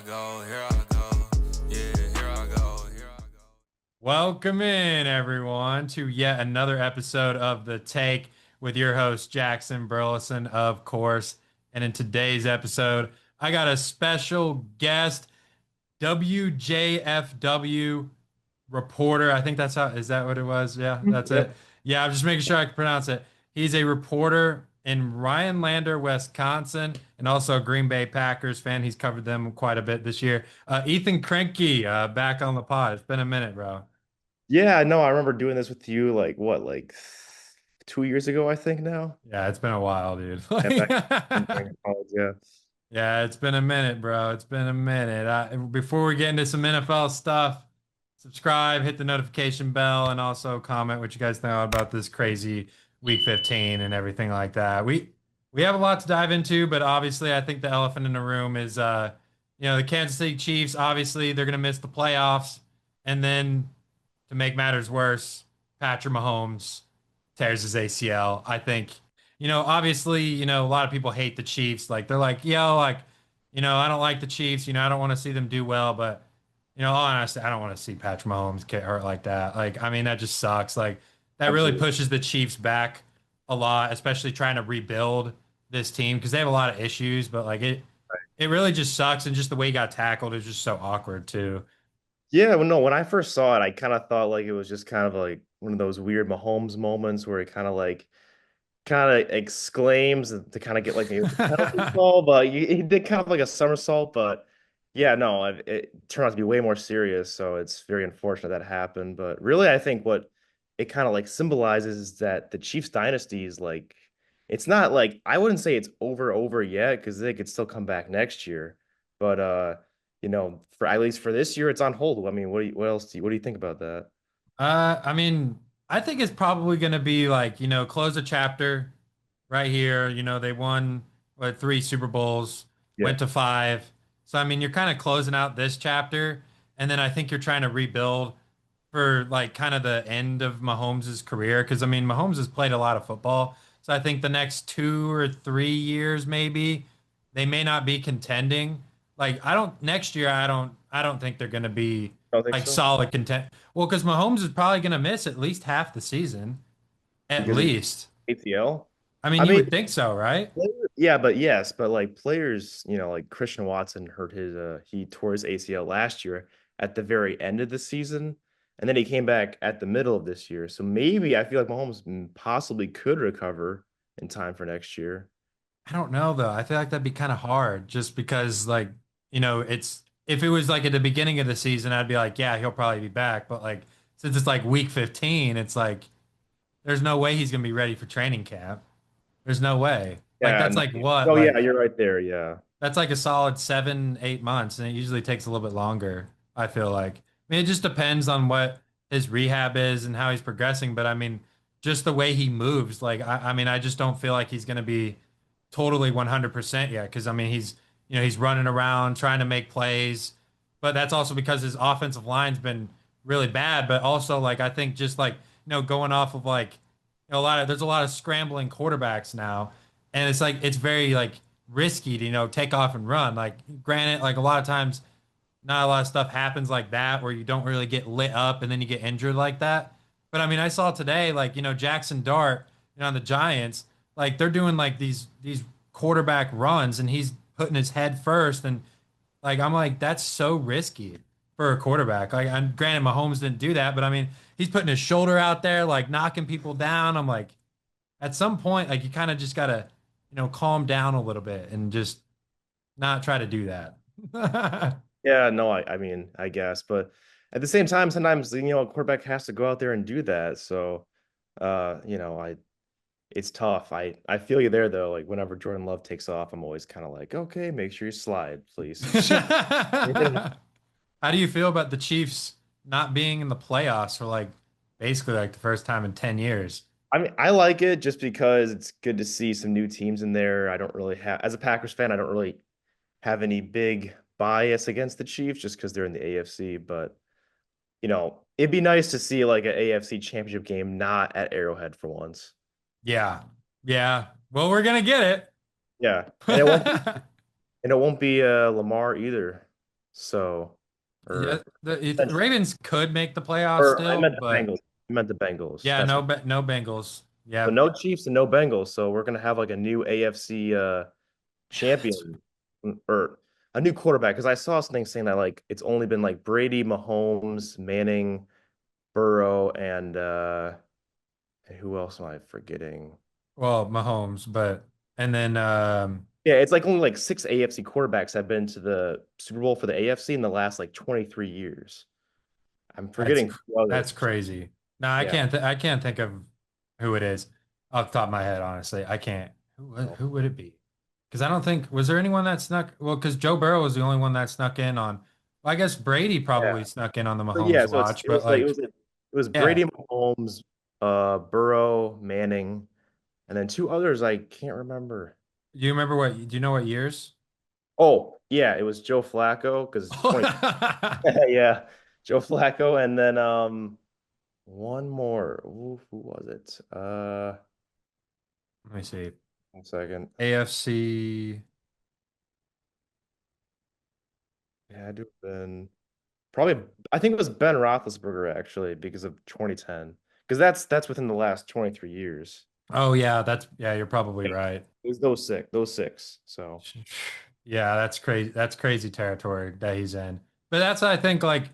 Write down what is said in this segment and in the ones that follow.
I go, here I go. Yeah, here I go, here I go. Welcome in, everyone, to yet another episode of The Take with your host, Jackson Burleson, of course. And in today's episode, I got a special guest, WJFW reporter. I think is that what it was? Yeah, that's it. Yep. Yeah, I'm just making sure I can pronounce it. He's a reporter in Rhinelander, Wisconsin, and also a Green Bay Packers fan. He's covered them quite a bit this year. Ethan Krenke, back on the pod. It's been a minute, bro. Yeah, no, I remember doing this with you like 2 years ago, I think now. Yeah, it's been a while, dude. Yeah, back in college, yeah. Yeah, it's been a minute, bro. It's been a minute. Before we get into some NFL stuff, subscribe, hit the notification bell, and also comment what you guys think about this crazy week 15 and everything like that. We have a lot to dive into, but obviously I think the elephant in the room is the Kansas City Chiefs, obviously they're gonna miss the playoffs. And then to make matters worse, Patrick Mahomes tears his ACL. I think, obviously, a lot of people hate the Chiefs. Like they're like, yo, like, I don't like the Chiefs. I don't want to see them do well, but honestly, I don't want to see Patrick Mahomes get hurt like that. Like, I mean, that just sucks. Like that really Absolutely. pushes the Chiefs back a lot, especially trying to rebuild this team because they have a lot of issues, but like it really just sucks. And just the way he got tackled is just so awkward too. Yeah, well, no, when I first saw it, I kind of thought like it was just kind of like one of those weird Mahomes moments where he kind of exclaims to kind of get like a penalty call, but he did kind of like a somersault. But yeah, no, it turned out to be way more serious. So it's very unfortunate that happened. But really, I think what it kind of like symbolizes is that the Chiefs dynasty is like, it's not like, I wouldn't say it's over yet because they could still come back next year. But for at least for this year, it's on hold. I mean, what else what do you think about that? I mean, I think it's probably going to be like, close a chapter right here. They won what three Super Bowls, Yeah. went to five. So I mean, you're kind of closing out this chapter, and then I think you're trying to rebuild for like kind of the end of Mahomes' career. Because I mean, Mahomes has played a lot of football, so I think the next 2 or 3 years maybe they may not be contending. Like I don't next year I don't think they're going to be I don't think like so. solid content. Well, because Mahomes is probably going to miss at least half the season, at Because of least. ACL. I mean, I you mean, would think so, right? yeah, but yes, but like players, like Christian Watson he tore his ACL last year at the very end of the season, and then he came back at the middle of this year. So maybe I feel like Mahomes possibly could recover in time for next year. I don't know though. I feel like that'd be kind of hard just because like, it's if it was like at the beginning of the season, I'd be like, yeah, he'll probably be back. But like since it's like week 15, it's like there's no way he's gonna be ready for training camp. There's no way. Like Yeah. that's like what? Oh yeah, Like you're right there. Yeah. that's like a solid 7, 8 months, and it usually takes a little bit longer, I feel like. I mean, it just depends on what his rehab is and how he's progressing. But I mean, just the way he moves, like I mean, I just don't feel like he's gonna be totally 100% yet. Because I mean, he's running around trying to make plays, but that's also because his offensive line's been really bad. But also, like I think just like going off of like there's a lot of scrambling quarterbacks now, and it's like it's very like risky to take off and run. Like granted, like a lot of times, not a lot of stuff happens like that where you don't really get lit up and then you get injured like that. But I mean, I saw today like Jackson Dart, on the Giants, like they're doing like these quarterback runs and he's putting his head first and like I'm like that's so risky for a quarterback. Like and granted Mahomes didn't do that, but I mean, he's putting his shoulder out there like knocking people down. I'm like at some point like you kind of just got to calm down a little bit and just not try to do that. Yeah, no, I mean, I guess, but at the same time, sometimes a quarterback has to go out there and do that. So, I it's tough. I feel you there though. Like whenever Jordan Love takes off, I'm always kind of like, okay, make sure you slide, please. How do you feel about the Chiefs not being in the playoffs for like basically like the first time in 10 years? I mean, I like it just because it's good to see some new teams in there. I don't really have, as a Packers fan, I don't really have any big bias against the Chiefs just because they're in the AFC. But it'd be nice to see like an AFC championship game not at Arrowhead for once. Yeah. Yeah. Well, we're gonna get Yeah, and it won't it. and it won't be Lamar either. So, Yeah, or the Ravens could make the playoffs or I still, meant the but Bengals. I meant the Bengals. yeah, That's what. no Bengals. So Yeah, no Chiefs and no Bengals. So we're gonna have like a new AFC that's champion or a new quarterback. Because I saw something saying that like it's only been like Brady, Mahomes, Manning, Burrow, and who else am I forgetting? well, Mahomes, but and then Yeah, it's like only like six AFC quarterbacks have been to the Super Bowl for the AFC in the last like 23 years. I'm that's forgetting who that's others. crazy. No, Yeah. I can't think of who it is off the top of my head, honestly. I can't. So, Who would it be? Because I don't think was there anyone that snuck. Well, because Joe Burrow was the only one that snuck in on. Well, I guess Brady yeah. probably snuck in on the So yeah, Mahomes so watch, but like, it was yeah, Brady, Mahomes, Burrow, Manning, and then two others I can't remember. do you remember what? Do you know what years? Oh, yeah, it was Joe Flacco because 20 yeah, Joe Flacco and then one more. Ooh, who was it? Let me see. 1 second. AFC. Yeah, had to have been probably I think it was Ben Roethlisberger actually because of 2010. Because that's within the last 23 years. Oh yeah, yeah, you're probably Yeah. right. It was those six. So Yeah, that's crazy. That's crazy territory that he's in. But that's I think like,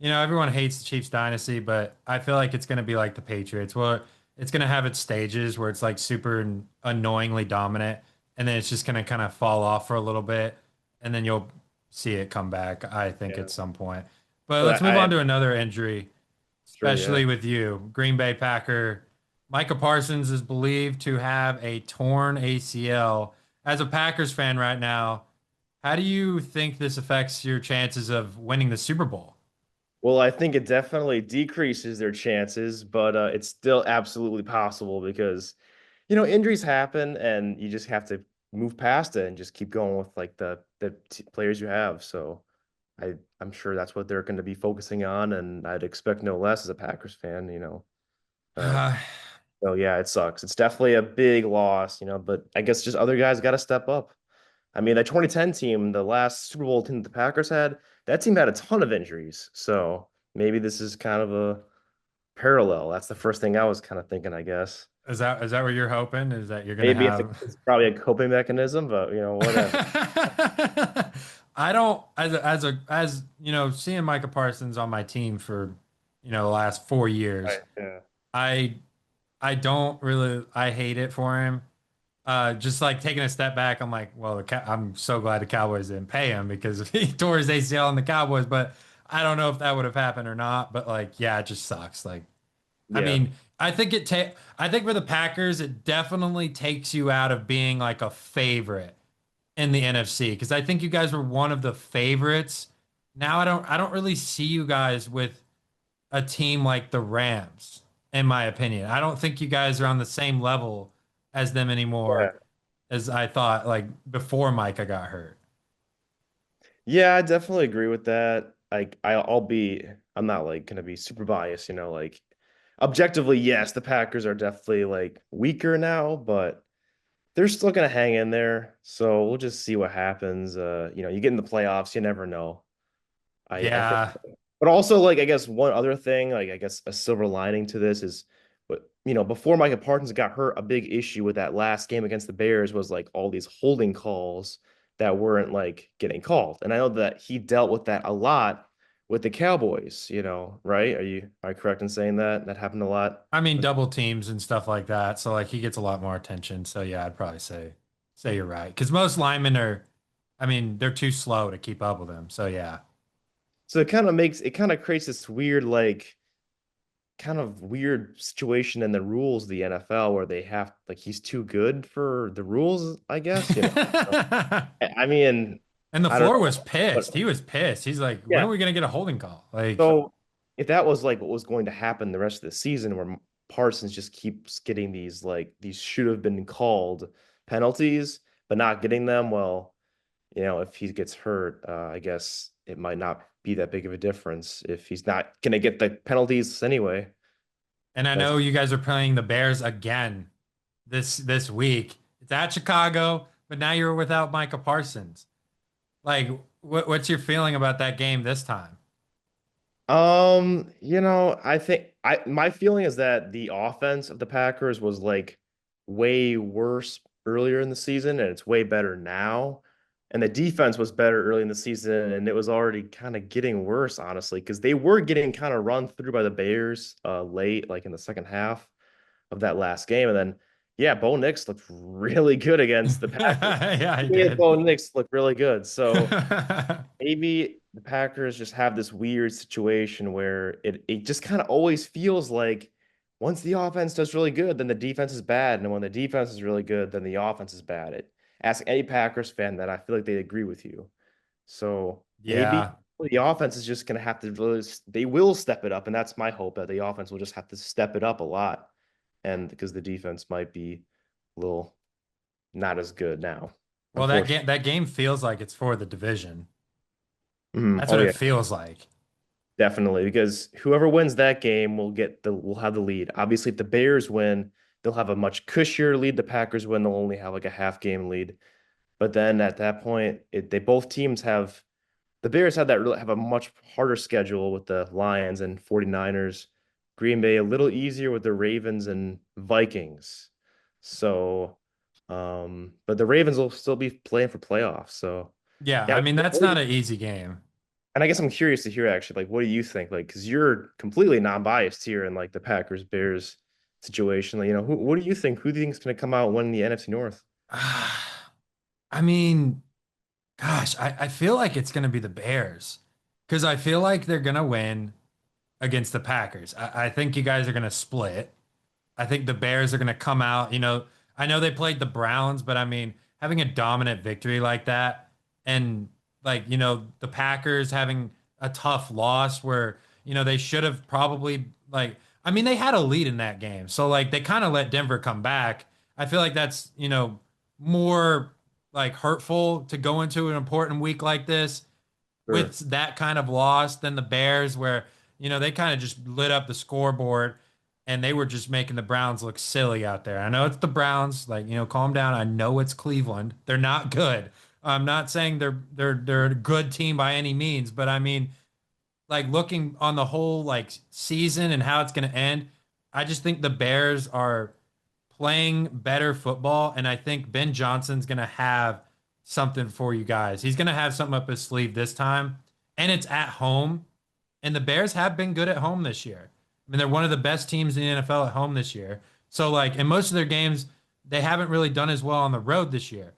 everyone hates the Chiefs dynasty, but I feel like it's going to be like the Patriots. Well, it's going to have its stages where it's like super annoyingly dominant, and then it's just going to kind of fall off for a little bit, and then you'll see it come back, I think, yeah. at some point. But let's But move on to another injury, sure, yeah. especially with you, Green Bay Packer. Micah Parsons is believed to have a torn ACL. As a Packers fan right now, how do you think this affects your chances of winning the Super Bowl? Well, I think it definitely decreases their chances, but it's still absolutely possible because, injuries happen and you just have to move past it and just keep going with like the players you have. So I'm sure that's what they're going to be focusing on, and I'd expect no less as a Packers fan. Uh, so yeah, it sucks. It's definitely a big loss, but I guess just other guys got to step up. I mean, the 2010 team, the last Super Bowl team that the Packers had, that team had a ton of injuries. So maybe this is kind of a parallel. That's the first thing I was kind of thinking, I guess. Is that what you're hoping? Is that you're gonna Maybe have? it's probably a coping mechanism, but whatever. I don't as seeing Micah Parsons on my team for the last 4 years. Right. Yeah. I I don't really I hate it for him. Just like taking a step back, I'm like, well, I'm so glad the Cowboys didn't pay him because he tore his ACL on the Cowboys. But I don't know if that would have happened or not. But like, yeah, it just sucks. Like, I Yeah. mean, I think for the Packers, it definitely takes you out of being like a favorite in the NFC because I think you guys were one of the favorites. Now I don't really see you guys with a team like the Rams, in my opinion. I don't think you guys are on the same level as them Yeah. anymore as I thought like before Micah got hurt. Yeah, I definitely agree with that. Like I'm not like gonna be super biased, like objectively, yes, the Packers are definitely like weaker now, but they're still gonna hang in there. So we'll just see what happens. You get in the playoffs, you never know. I think, Yeah. but also like I guess one other thing, like I guess a silver lining to this is, but before Micah Parsons got hurt, a big issue with that last game against the Bears was like all these holding calls that weren't like getting called, and I know that he dealt with that a lot with the Cowboys. Right? Are you correct in saying that that happened a lot? I mean double teams and stuff like that. So like he gets a lot more attention. So yeah, I'd probably say you're right. Because most linemen are I mean, they're too slow to keep up with him. So yeah. So it kind of creates this weird like kind of weird situation in the rules of the NFL where they have like he's too good for the rules, I guess. I mean, And the I don't floor know, was pissed. but He was pissed. He's like, when are yeah. we gonna get a holding call? Like, So if that was like what was going to happen the rest of the season, where Parsons just keeps getting these should have been called penalties, but not getting them, well, if he gets hurt, I guess it might not be that big of a difference if he's not going to get the penalties anyway. and I That's know you guys are playing the Bears again this week. It's at Chicago, but now you're without Micah Parsons. Like, what's your feeling about that game this time? I think my feeling is that the offense of the Packers was like way worse earlier in the season, and it's way better now. And the defense was better early in the season, and it was already kind of getting worse, honestly, because they were getting kind of run through by the Bears late, like in the second half of that last game. And then, yeah, Bo Nix looked really good against the Packers. Yeah, I He made did. Bo Nix look really good. So maybe the Packers just have this weird situation where it just kind of always feels like once the offense does really good, then the defense is bad, and when the defense is really good, then the offense is bad. Ask any Packers fan that I feel like they agree with you. So maybe Yeah. the offense is just going to have to really, they will step it up, and that's my hope that the offense will just have to step it up a lot, and because the defense might be a little not as good now, Well, unfortunately. that game feels like it's for the division. Mhm. That's Oh what it yeah. feels like. Definitely, because whoever wins that game will have the lead. Obviously, if the Bears win, they'll have a much cushier lead. The Packers win, they'll only have like a half game lead. But then at that point, they both teams have the Bears have a much harder schedule with the Lions and 49ers. Green Bay a little easier with the Ravens and Vikings. So, but the Ravens will still be playing for playoffs. So, Yeah, yeah. I mean that's not an easy game. And I guess I'm curious to hear actually, like, what do you think? Like, because you're completely non-biased here in like the Packers Bears situation. Like, what do you think? Who do you think is going to come out winning the NFC North? I mean, gosh, I feel like it's going to be the Bears because I feel like they're going to win against the Packers. I think you guys are going to split. I think the Bears are going to come out. I know they played the Browns, but I mean, having a dominant victory like that, and like, the Packers having a tough loss where, they should have probably, like, I mean, they had a lead in that game. So, like, they kind of let Denver come back. I feel like that's, more like hurtful to go into an important week like this Sure. with that kind of loss than the Bears, where, they kind of just lit up the scoreboard and they were just making the Browns look silly out there. I know it's the Browns, like, calm down. I know it's Cleveland. They're not good. I'm not saying they're a good team by any means, but I mean, like looking on the whole like season and how it's going to end, I just think the Bears are playing better football, and I think Ben Johnson's going to have something for you guys. He's going to have something up his sleeve this time, and it's at home. And the Bears have been good at home this year. I mean, they're one of the best teams in the NFL at home this year. So, like, in most of their games, they haven't really done as well on the road this year.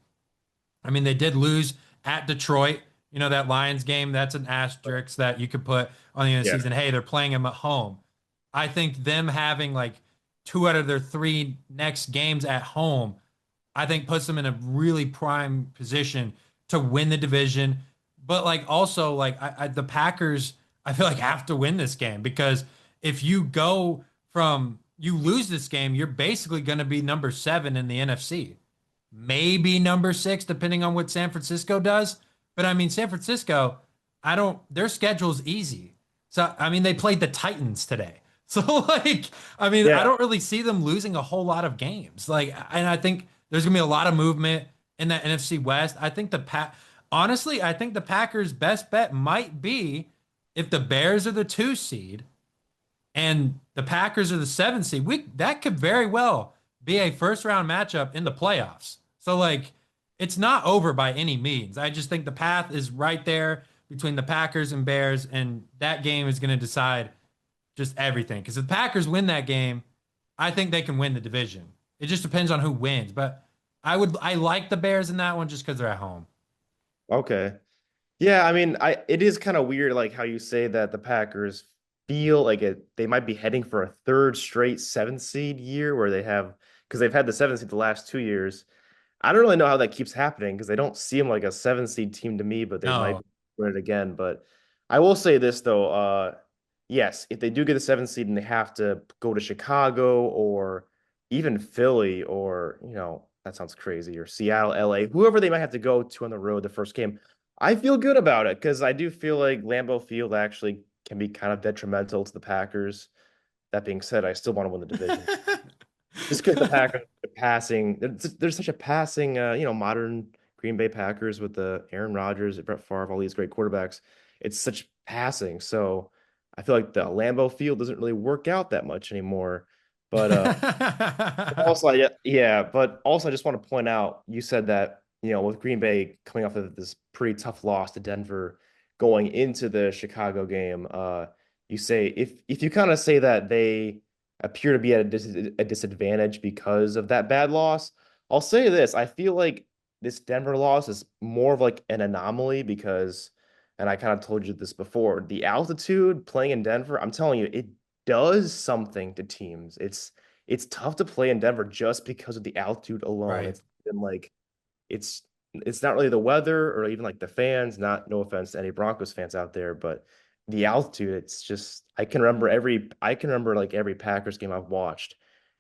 I mean, they did lose at Detroit. That Lions game, that's an asterisk that you could put on the end of the Yeah. season. Hey, they're playing them at home. I think them having like two out of their three next games at home, I think puts them in a really prime position to win the division. But like also like the Packers, I feel like have to win this game because if you go from you lose this game, you're basically going to be number 7 in the NFC, maybe number 6, depending on what San Francisco does. But I mean, San Francisco, their schedule's easy. So, I mean, they played the Titans today. So, like, I mean, I Yeah. don't really see them losing a whole lot of games. Like, and I think there's going to be a lot of movement in that NFC West. Honestly, I think the Packers' best bet might be if the Bears are the 2 seed and the Packers are the 7 seed. That could very well be a first round matchup in the playoffs. So like it's not over by any means. I just think the path is right there between the Packers and Bears, and that game is going to decide just everything. Because if the Packers win that game, I think they can win the division. It just depends on who wins. But I like the Bears in that one just because they're at home. Okay. Yeah, I mean, it is kind of weird, like how you say that the Packers feel like they might be heading for a third straight seventh seed year where because they've had the seventh seed the last 2 years. I don't really know how that keeps happening because they don't seem like a seven seed team to me, but they might No. win it again. But I will say this though, yes, if they do get a seven seed and they have to go to Chicago or even Philly or that sounds crazy, or Seattle, LA, whoever they might have to go to on the road the first game, I feel good about it because I do feel like Lambeau Field actually can be kind of detrimental to the Packers. That being said, I still want to win the division. Just because the Packers are passing, there's such a passing, modern Green Bay Packers with the Aaron Rodgers, Brett Favre, all these great quarterbacks, it's such passing. So I feel like the Lambeau Field doesn't really work out that much anymore. But also, yeah, but also I just want to point out, you said that, with Green Bay coming off of this pretty tough loss to Denver going into the Chicago game, you say if you kind of say that they appear to be at a disadvantage because of that bad loss, I'll say this, I feel like this Denver loss is more of like an anomaly because, and I kind of told you this before, the altitude playing in Denver, I'm telling you, it does something to teams. It's tough to play in Denver just because of the altitude alone. Right. It's been like it's it's not really the weather or even like the fans, not no offense to any Broncos fans out there, but the altitude, it's just I can remember like every Packers game I've watched.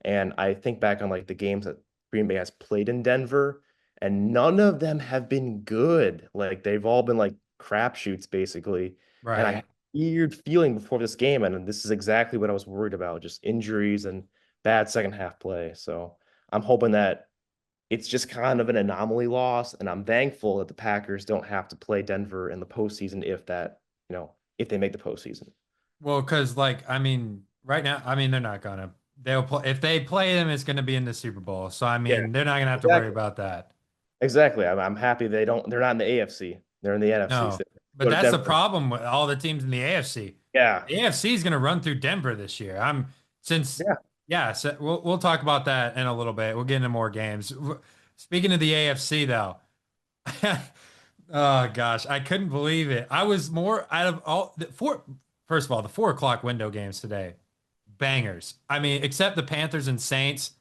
And I think back on like the games that Green Bay has played in Denver, and none of them have been good. Like they've all been like crapshoots basically. And I Right. had a weird feeling before this game, and this is exactly what I was worried about, just injuries and bad second half play. So I'm hoping that it's just kind of an anomaly loss, and I'm thankful that the Packers don't have to play Denver in the postseason if they make the postseason. Well, because like I mean, right now, I mean they're not gonna. They'll play if they play them. It's gonna be in the Super Bowl. So I Yeah, mean, they're not gonna have to worry exactly. about that. Exactly. I'm happy they're not in the AFC. They're in the NFC. No, So but go to that's the Denver. problem with all the teams in the AFC. Yeah. The AFC is gonna run through Denver this year. Since Yeah. yeah. So we'll talk about that in a little bit. We'll get into more games. Speaking of the AFC though. Oh gosh, I couldn't believe it. I was more out of all the four. First of all, the 4 o'clock window games today, bangers. I mean, except the Panthers and Saints,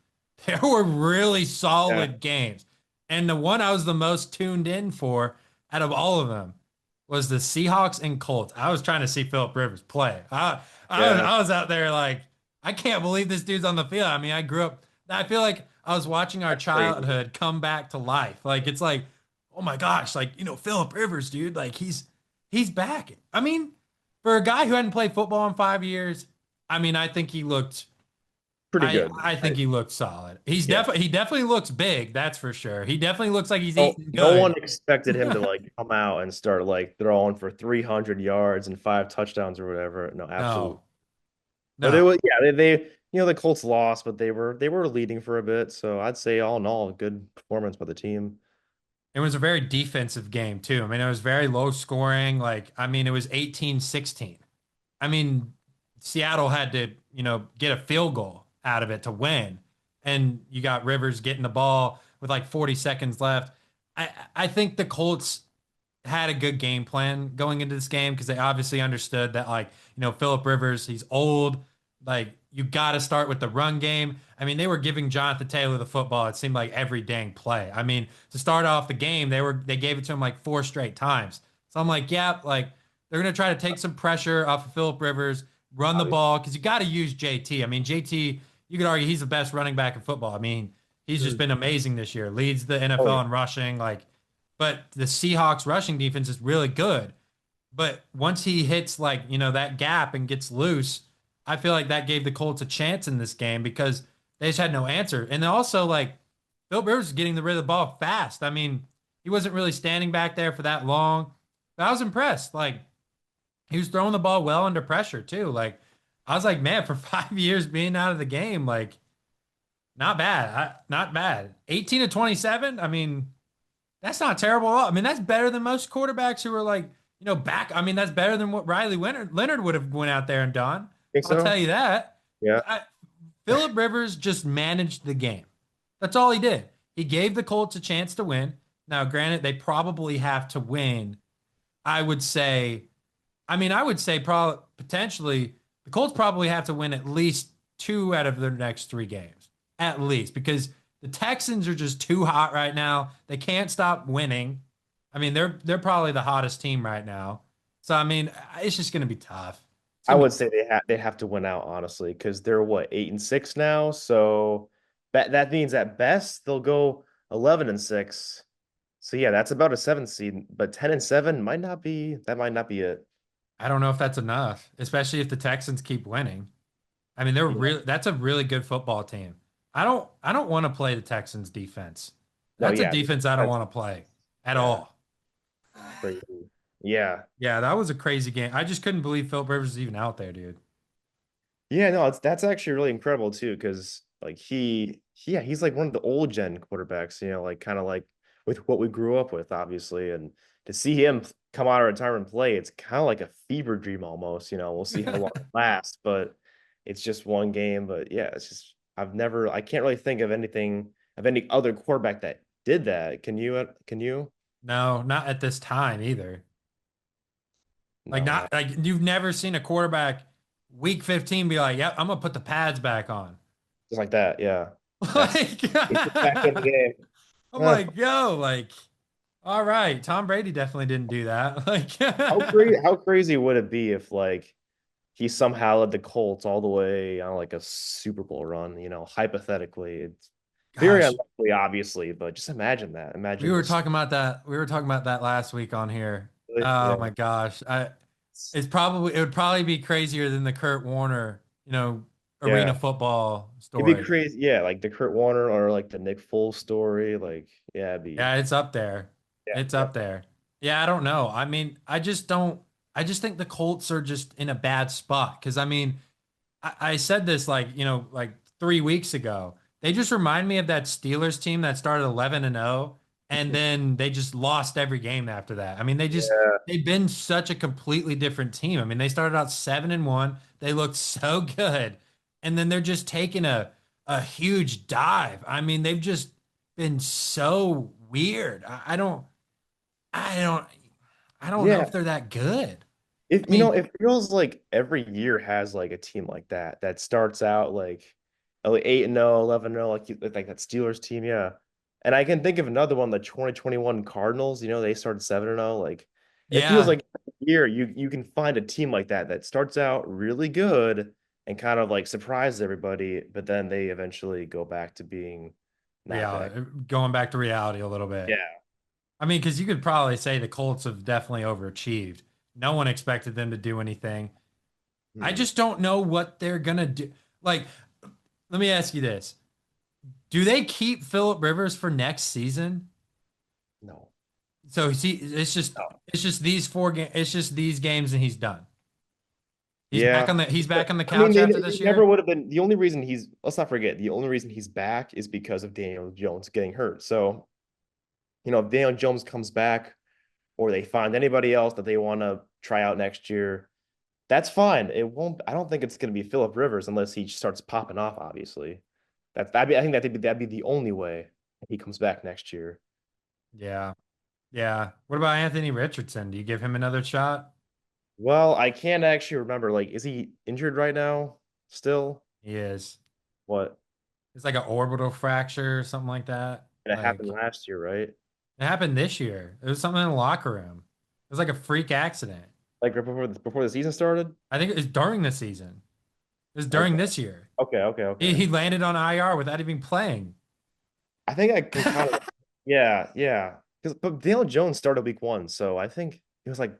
there were really Yeah. solid games. And the one I was the most tuned in for out of all of them was the Seahawks and Colts. I was trying to see Philip Rivers play. Yeah. I was out there like, I can't believe this dude's on the field. I mean, I grew up. I feel like I was watching our That's crazy. childhood come back to life. Like it's like, oh my gosh, like Philip Rivers, dude, like he's back. I mean, for a guy who hadn't played football in 5 years, I mean, I think he looked. Pretty good. I think he looked solid. Yeah. He definitely looks big. That's for sure. He definitely looks like he's No, eating no one good. expected him to like come out and start like throwing for 300 yards and 5 touchdowns or whatever. No, absolutely. No, But it no. was, yeah, the Colts lost, but they were leading for a bit. So I'd say all in all, good performance by the team. It was a very defensive game too. I mean, it was very low scoring. Like, I mean, it was 18-16. I mean, Seattle had to, get a field goal out of it to win. And you got Rivers getting the ball with like 40 seconds left. I think the Colts had a good game plan going into this game because they obviously understood that like, Philip Rivers, he's old. Like you got to start with the run game. I mean, they were giving Jonathan Taylor the football. It seemed like every dang play. I mean, to start off the game, they gave it to him like 4 straight times. So I'm like, yeah, like they're gonna try to take some pressure off of Philip Rivers, run the Obviously. ball because you got to use JT. I mean, JT, you could argue he's the best running back in football. I mean, he's just Mm. been amazing this year. Leads the Oh NFL yeah. in rushing. Like, but the Seahawks rushing defense is really good. But once he hits like, that gap and gets loose, I feel like that gave the Colts a chance in this game because they just had no answer. And then also like Phil Rivers was getting rid of the ball fast. I mean, he wasn't really standing back there for that long. But I was impressed. Like he was throwing the ball well under pressure too. Like I was like, man, for 5 years being out of the game, like not bad. Not bad. 18 to 27. I mean, that's not terrible at all. I mean, that's better than most quarterbacks who are like, back. I mean, that's better than what Leonard would have went out there and done. Think I'll tell so? you that. Yeah. Philip Rivers just managed the game. That's all he did. He gave the Colts a chance to win. Now, granted, they probably have to win. I would say, I would say probably potentially the Colts probably have to win at least 2 out of their next 3 games, at least, because the Texans are just too hot right now. They can't stop winning. I mean, they're probably the hottest team right now. So I mean, it's just going to be tough. It's I going to would be say they have to win out, honestly, because they're what, 8-6 now. So that means at best they'll go 11-6. So yeah, that's about a 7 seed, but 10-7 might not be it. I don't know if that's enough, especially if the Texans keep winning. I mean, Yeah. that's a really good football team. I don't want to play the Texans defense. No, That's a yeah. defense I don't want to play. at Yeah, all. crazy. Yeah. Yeah, that was a crazy game. I just couldn't believe Philip Rivers was even out there, dude. Yeah, no, it's that's actually really incredible too, because like yeah, he's like one of the old gen quarterbacks, like kind of like with what we grew up with, obviously. And to see him come out of retirement and play, it's kind of like a fever dream almost. We'll see how long it lasts, but it's just one game. But yeah, it's just I can't really think of any other quarterback that did that. Can you? Can you? No, not at this time either. Like No, not not like you've never seen a quarterback week 15 be like, "Yep, I'm gonna put the pads back on." just like that. Yeah, that's Like he's just back in the game. I'm like, "Yo, like all right, Tom Brady definitely didn't do that." Like How crazy would it be if like he somehow led the Colts all the way on like a Super Bowl run, hypothetically. It's very gosh, unlikely, obviously, but just imagine that. we Imagine were this. talking about that. We were talking about that last week on here. Oh Yeah. my gosh. It would probably be crazier than the Kurt Warner, arena Yeah. football It'd be story. crazy. Yeah, like the Kurt Warner or like the Nick Foles story. Like, yeah, it'd be Yeah, it's up there. yeah, It's yeah. up there. Yeah, I don't know. I mean, I just think the Colts are just in a bad spot because I mean, I said this like 3 weeks ago. They just remind me of that Steelers team that started 11-0 and then they just lost every game after that. I mean, Yeah. they've been such a completely different team. I mean, they started out 7-1. They looked so good. And then they're just taking a huge dive. I mean, they've just been so weird. I don't I don't know Yeah. if they're that good. If I mean, it feels like every year has like a team like that starts out like 8-0, 11-0, like that Steelers team, yeah. And I can think of another one, the 2021 Cardinals, they started 7-0. Like it feels yeah. like every year you can find a team like that starts out really good and kind of like surprises everybody, but then they eventually go back to being not that. Reality, going back to reality a little bit. Yeah. I mean, because you could probably say the Colts have definitely overachieved. No one expected them to do anything. I Hmm. just don't know what they're gonna do. Like, let me ask you this: do they keep Philip Rivers for next season? No. So see, No. it's just these 4 games. It's just these games, and he's done. Yeah. He's back on the I mean, couch after they this never year. would have been the only reason let's not forget, the only reason he's back is because of Daniel Jones getting hurt. So, if Daniel Jones comes back or they find anybody else that they want to try out next year, that's fine. I don't think it's going to be Philip Rivers unless he starts popping off, obviously. I think that'd be the only way he comes back next year. Yeah, yeah. What about Anthony Richardson? Do you give him another shot? Well, I can't actually remember. Like, is he injured right now still? He is. What? It's like an orbital fracture or something like that. And it Like happened last year, right? it happened this year. It was something in the locker room. It was like a freak accident. Like right before the season started? I think it was during the season. It was during Okay. this year. Okay. He landed on IR without even playing. I think I can kind of, yeah, yeah. But Daniel Jones started week 1, so I think it was like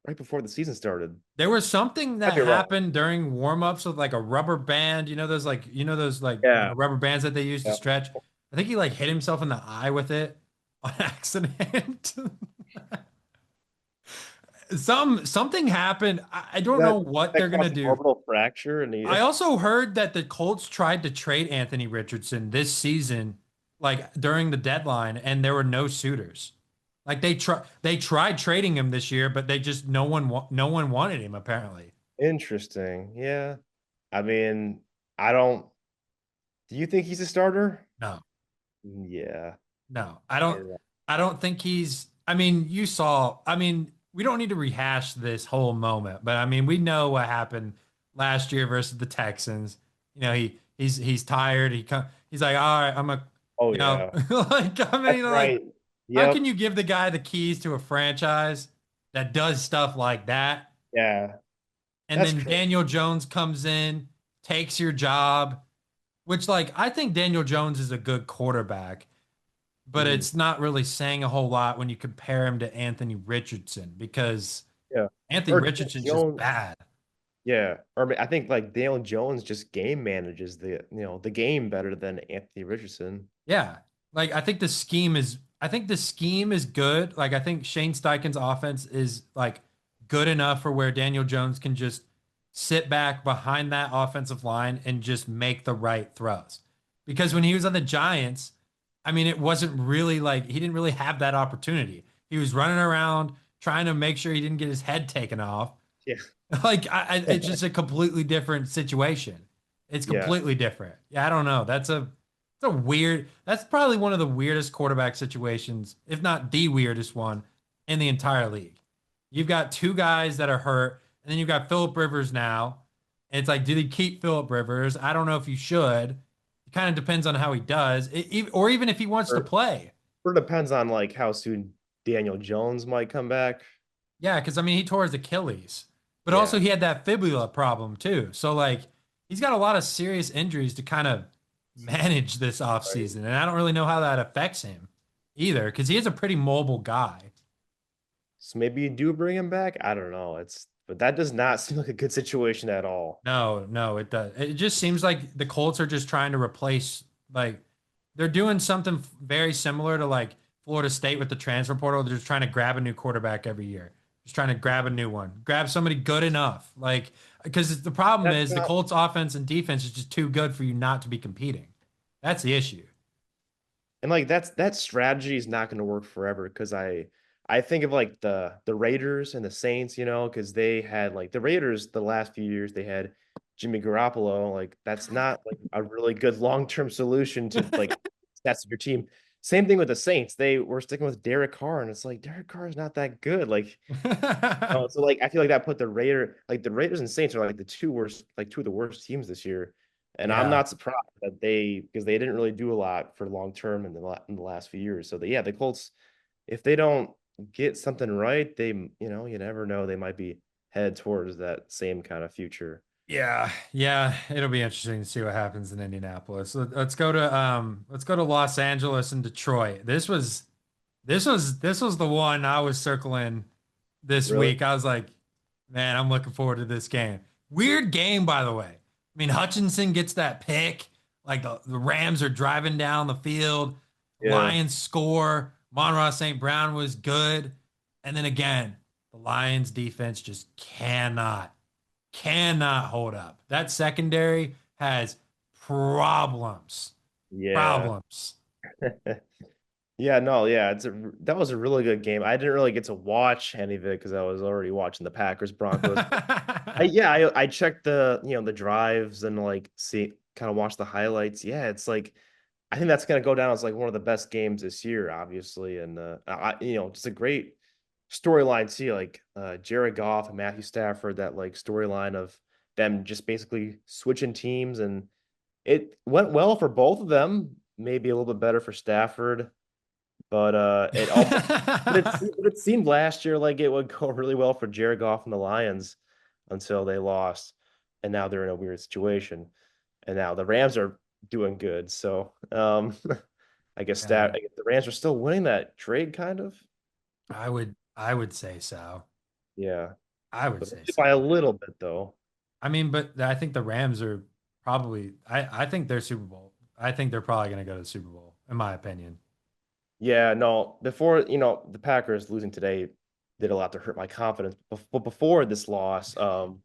right before the season started. There was something Might that be wrong. happened during warm-ups with like a rubber band. Those Yeah, rubber bands that they use to yeah. stretch. I think he like hit himself in the eye with it on accident. Something happened. I don't know what That they're gonna caused an do. orbital fracture, and I also heard that the Colts tried to trade Anthony Richardson this season, like during the deadline, and there were no suitors. Like they tried trading him this year, but they just no one wanted him apparently. interesting. Yeah, I mean, I don't. Do you think he's a starter? No, Yeah. no, Yeah. I don't think he's. I mean, you saw. I mean, we don't need to rehash this whole moment, but I mean, we know what happened last year versus the Texans. He's tired. He's like, all right, Oh yeah, like I that's mean, like, right. how can Yep. you give the guy the keys to a franchise that does stuff like that, Yeah, and that's then crazy. Daniel Jones comes in, takes your job, which like I think Daniel Jones is a good quarterback, but Mhm. it's not really saying a whole lot when you compare him to Anthony Richardson because Yeah. Anthony Or Daniel Richardson's just Jones. bad. Yeah, or I think like Daniel Jones just game manages the game better than Anthony Richardson. Yeah. Like I think the scheme is I think the scheme is good. Like I think Shane Steichen's offense is like good enough for where Daniel Jones can just sit back behind that offensive line and just make the right throws. Because when he was on the Giants, I mean, it wasn't really like he didn't really have that opportunity. He was running around trying to make sure he didn't get his head taken off. Yeah. Like it's just a completely different situation. It's Yeah. completely different. Yeah, I don't know. It's a weird. That's probably one of the weirdest quarterback situations, if not the weirdest one in the entire league. You've got two guys that are hurt, and then you've got Philip Rivers now. And it's like, do they keep Philip Rivers? I don't know if you should. It kind of depends on how he does, or even if he wants to Or, play. or depends on like how soon Daniel Jones might come back. Yeah, because I mean, he tore his Achilles, but also Yeah. he had that fibula problem too. So like, he's got a lot of serious injuries to kind of manage this Right. offseason, and I don't really know how that affects him either, because he is a pretty mobile guy. So maybe you do bring him back. I don't know. But that does not seem like a good situation at all. No, no, it does. It just seems like the Colts are just trying to replace, like, they're doing something very similar to like Florida State with the transfer portal. They're just trying to grab a new quarterback every year, just trying to grab a new one, grab somebody good enough. Like, because the problem That's is the not Colts offense and defense is just too good for you not to be competing. That's the issue. And like that strategy is not going to work forever because I think of like the Raiders and the Saints, because they had like the Raiders the last few years they had Jimmy Garoppolo. Like that's not like a really good long-term solution to like stats of your team. Same thing with the Saints. They were sticking with Derek Carr, and it's like Derek Carr is not that good. Like, so like I feel like that put the Raiders and Saints are like the two of the worst teams this year. And I'm Yeah. not surprised that because they didn't really do a lot for long term in the last few years. So yeah, the Colts, if they don't get something right, you never know, they might be headed towards that same kind of future. Yeah, yeah, it'll be interesting to see what happens in Indianapolis. Let's go to Los Angeles and Detroit. This was the one I was circling this Really? week. I was like, man, I'm looking forward to this game. Weird game, by the way. I mean, Hutchinson gets that pick. Like the Rams are driving down the field. Yeah. Lions score. Monroe St. Brown was good. And then again, the Lions defense just cannot hold up. That secondary has problems. Yeah. Problems. Yeah, no, yeah, that was a really good game. I didn't really get to watch any of it because I was already watching the Packers Broncos. I checked the drives and like see kind of watch the highlights. Yeah, it's like I think that's gonna go down as like one of the best games this year, obviously, and just a great storyline too. Like Jared Goff and Matthew Stafford, that like storyline of them just basically switching teams, and it went well for both of them. Maybe a little bit better for Stafford, but it seemed last year like it would go really well for Jared Goff and the Lions until they lost, and now they're in a weird situation, and now the Rams are doing good. So Yeah, I guess the Rams are still winning that trade, kind of. I would say so. Yeah, I would but say by a so. little bit though. I mean, but I think the Rams are probably I think they're Super Bowl. I think they're probably going to go to the Super Bowl, in my opinion. Yeah, no, before, the Packers losing today did a lot to hurt my confidence. But before this loss, the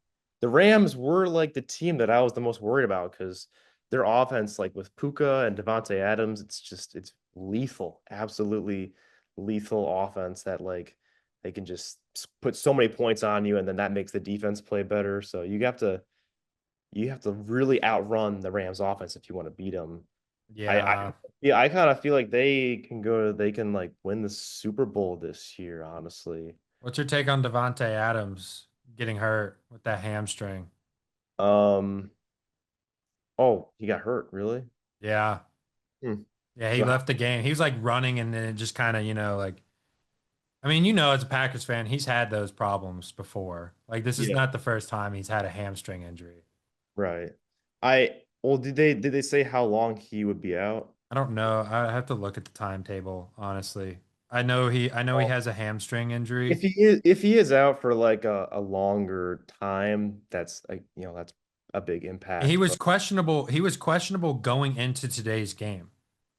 Rams were like the team that I was the most worried about because their offense, like with Puka and Devontae Adams, it's lethal, absolutely lethal offense that like they can just put so many points on you, and then that makes the defense play better. So you have to really outrun the Rams offense if you want to beat them. I Yeah. yeah, I kind of feel like they can like win the Super Bowl this year, honestly. What's your take on Devontae Adams getting hurt with that hamstring? Um, oh, he got hurt, really? Yeah. Hmm. Yeah, he So left the game. He was like running and then it just kind of, like I mean, as a Packers fan, he's had those problems before. Like this is yeah, not the first time he's had a hamstring injury. right. Well, did they say how long he would be out? I don't know. I have to look at the timetable, honestly. I know he Well, has a hamstring injury. if he is out for like a longer time, that's like, that's a big He impact. was But questionable. He was questionable going into today's game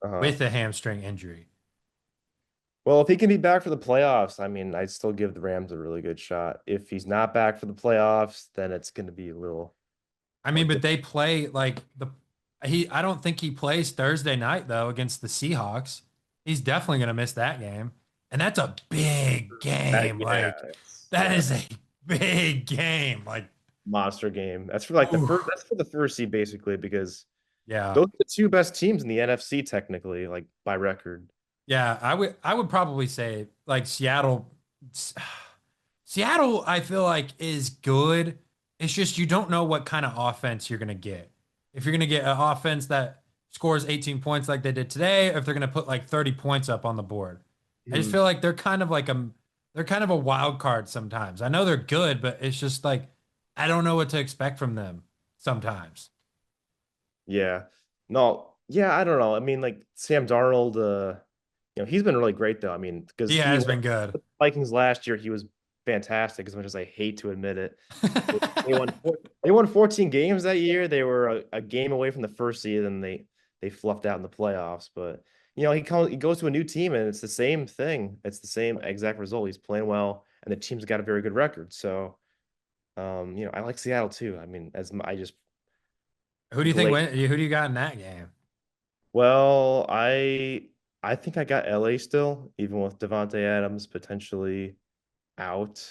uh with a hamstring injury. Well, if he can be back for the playoffs, I mean, I'd still give the Rams a really good shot. If he's not back for the playoffs, then it's going to be a little I more mean, but difficult. they play like the he. I don't think he plays Thursday night though against the Seahawks. He's definitely gonna miss that game, and that's a big game. Yeah, Like that yeah, is a big game. Like, monster game. That's for like the ooh, first. That's for the first seed basically because yeah, those are the two best teams in the NFC technically, like by record. yeah. I would probably say like Seattle. Seattle, I feel like is good. It's just you don't know what kind of offense you're gonna get. If you're gonna get an offense that scores 18 points like they did today, if they're gonna put like 30 points up on the board. I just Hmm. feel like they're kind of a wild card sometimes. I know they're good, but it's just like I don't know what to expect from them sometimes. Yeah. No, yeah, I don't know. I mean, like Sam Darnold, he's been really great though. I mean, because He he has went been good. with the Vikings last year, he was fantastic, as much as I hate to admit it. They won they won 14 games that year. They were a game away from the first seed, and they fluffed out in the playoffs. But he goes to a new team, and it's the same thing. It's the same exact result. He's playing well, and the team's got a very good record. So, I like Seattle too. I mean, I just Who do you think Blake. win? Who do you got in that game? Well, I think I got LA still, even with Devontae Adams potentially out.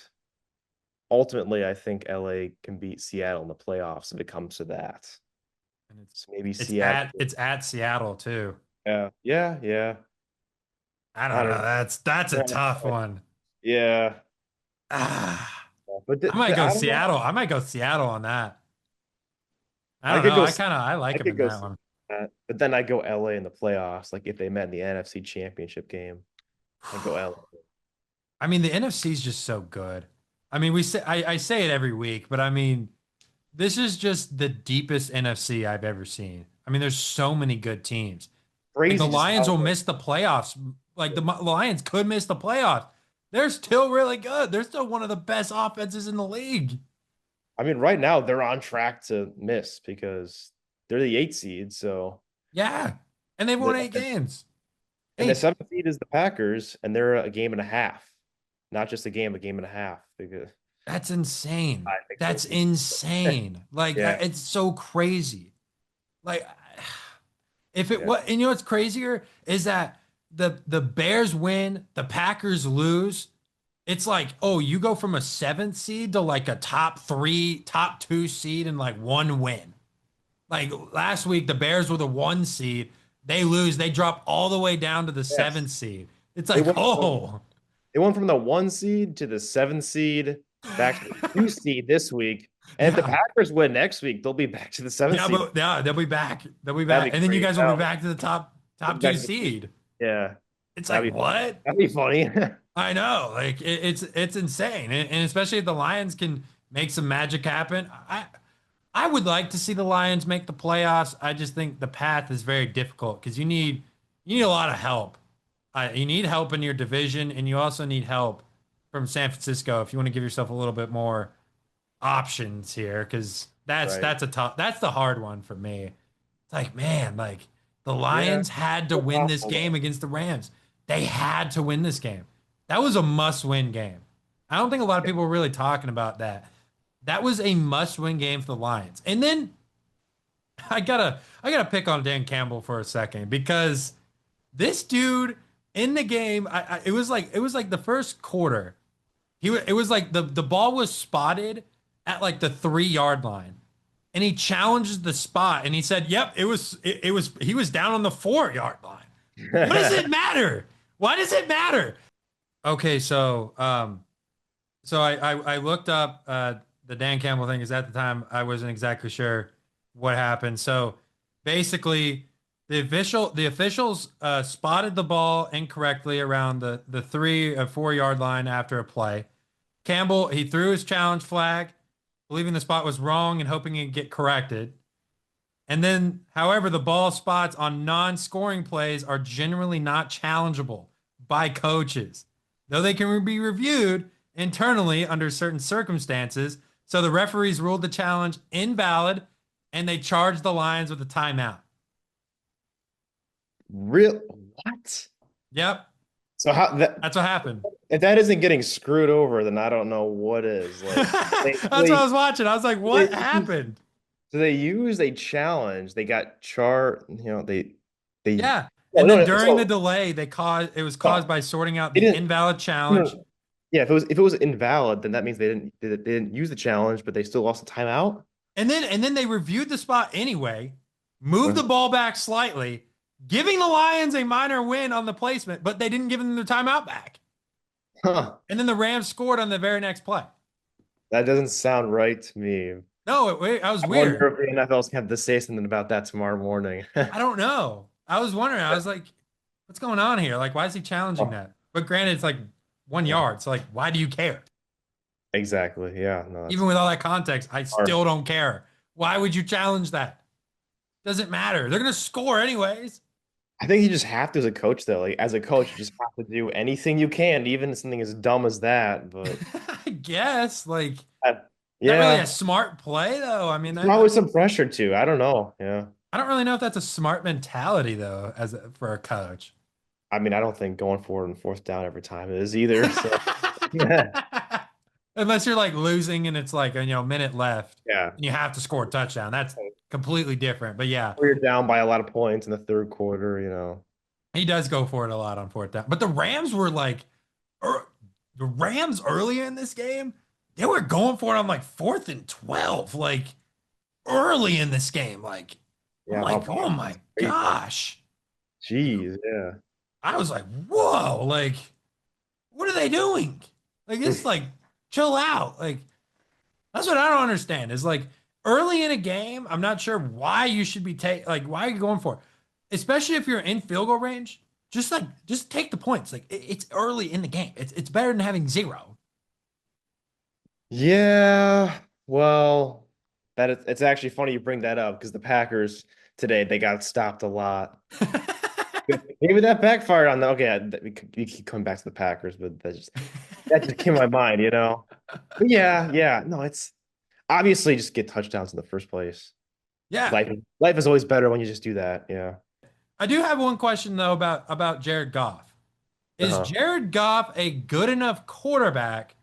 Ultimately, I think LA can beat Seattle in the playoffs if it comes to that. And So maybe it's Seattle. at Seattle too. Yeah, yeah, yeah. I I don't know. don't That's a know. tough one. Yeah, Ah, but I I don't know. might go Seattle on that. I I don't could know. go. I I like him could in go that see one. that, but then I go LA in the playoffs. Like if they met in the NFC Championship game, I go LA. I mean, the NFC is just so good. I mean, I say it every week, but I mean, this is just the deepest NFC I've ever seen. I mean, there's so many good teams. Like the Crazy, just Lions how will miss the playoffs. Like the Lions could miss the playoffs. They're still really good. They're still one of the best offenses in the league. I mean, right now they're on track to miss because they're the 8 seed. So Yeah. And they've won the 8 games. and the 8. 7th seed is the Packers, and they're a game and a half, not just a game and a half. Because That's insane. I think That's so too. insane. Like Yeah, it's so crazy. Like if it yeah, was, and you know what's crazier is that the Bears win, the Packers lose. It's like, oh, you go from a seventh seed to like a top three, top two seed and like one win. Like last week, the Bears were the 1 seed. They lose, they drop all the way down to the yes. seventh seed. It's They like, went from oh, they went from the 1 seed to the 7th seed, back to the 2 seed this week. And if the yeah. Packers win next week, they'll be back to the seventh Yeah, seed. but yeah, they'll be back. They'll be That'd back. be And then you great. guys will be back to the top two Back to seed. yeah, It's like, that'd be what? that'd be funny. I know. Like it's insane. And especially if the Lions can make some magic happen. I would like to see the Lions make the playoffs. I just think the path is very difficult because you need a lot of help. You need help in your division, and you also need help from San Francisco if you want to give yourself a little bit more options here. Because Right. that's the hard one for me. It's like, man, like the Yeah. Lions had to Still win this possible game though. against the Rams. They had to win this game. That was a must-win game. I don't think a lot of people were really talking about that. That was a must-win game for the Lions. And then I gotta pick on Dan Campbell for a second because this dude in the game, it was like the first quarter. It was like the ball was spotted at like the 3 yard line, and he challenges the spot, and he said, "Yep, it was he was down on the 4 yard line." What does it matter? Why does it matter? Okay, so I looked up the Dan Campbell thing because at the time I wasn't exactly sure what happened. So basically, the officials spotted the ball incorrectly around the 3 or 4 yard line after a play. Campbell he threw his challenge flag, believing the spot was wrong and hoping it'd get corrected. And then, however, the ball spots on non-scoring plays are generally not challengeable by coaches, though they can be reviewed internally under certain circumstances. So the referees ruled the challenge invalid and they charged the Lions with a timeout. Real what? Yep. So how that That's what happened. if that isn't getting screwed over, then I don't know what is. Like That's what I was watching. I was like, what they happened? so they used a challenge. They got they Yeah. oh And no, then no, during the so delay, it was caused no, by sorting out they the didn't invalid no, challenge. no. Yeah, if it was invalid, then that means they didn't use the challenge, but they still lost the timeout. And then they reviewed the spot anyway, moved Uh, the ball back slightly, giving the Lions a minor win on the placement, but they didn't give them the timeout back. Huh. And then the Rams scored on the very next play. That doesn't sound right to me. No, I was I wonder weird. if the NFL's have to say something about that tomorrow morning. I don't know. I was wondering. I was like, what's going on here? Like, why is he challenging Oh, that? But granted, it's like 1 yard. So, like, why do you care? exactly. Yeah, no, that's Even with all that context, I harsh. still don't care. Why would you challenge that? Doesn't matter. They're going to score anyways. I think you just have to as a coach, though. Like as a coach, you just have to do anything you can, even something as dumb as that. But I guess. Like, uh, not really a yeah, smart play, though. I mean, there's probably some pressure too. I don't know. Yeah, I don't really know if that's a smart mentality, though, for a coach. I mean, I don't think going forward and fourth down every time is either. So yeah, Unless you're like losing and it's like, minute left yeah. and you have to score a touchdown. That's completely different. But yeah, We're down by a lot of points in the third quarter. he does go for it a lot on fourth down. But the Rams were like, er, the Rams earlier in this game, they were going for it on like 4th and 12, like early in this game. Like, I'm Yeah, like, oh my crazy. gosh. Jeez, yeah. I was like, whoa, like, what are they doing? Like, it's like, chill out. Like, that's what I don't understand. Is like early in a game, I'm not sure why you should be why are you going for it? Especially if you're in field goal range. Just take the points. Like it's early in the game. It's better than having zero. Yeah, well, it's actually funny you bring that up because the Packers today they got stopped a lot. Maybe that backfired on the okay. We keep coming back to the Packers, but that just came to my mind. But yeah, yeah, no, it's obviously just get touchdowns in the first place. Yeah. Life is always better when you just do that. Yeah. I do have one question though about Jared Goff. Is Uh-huh. Jared Goff a good enough quarterback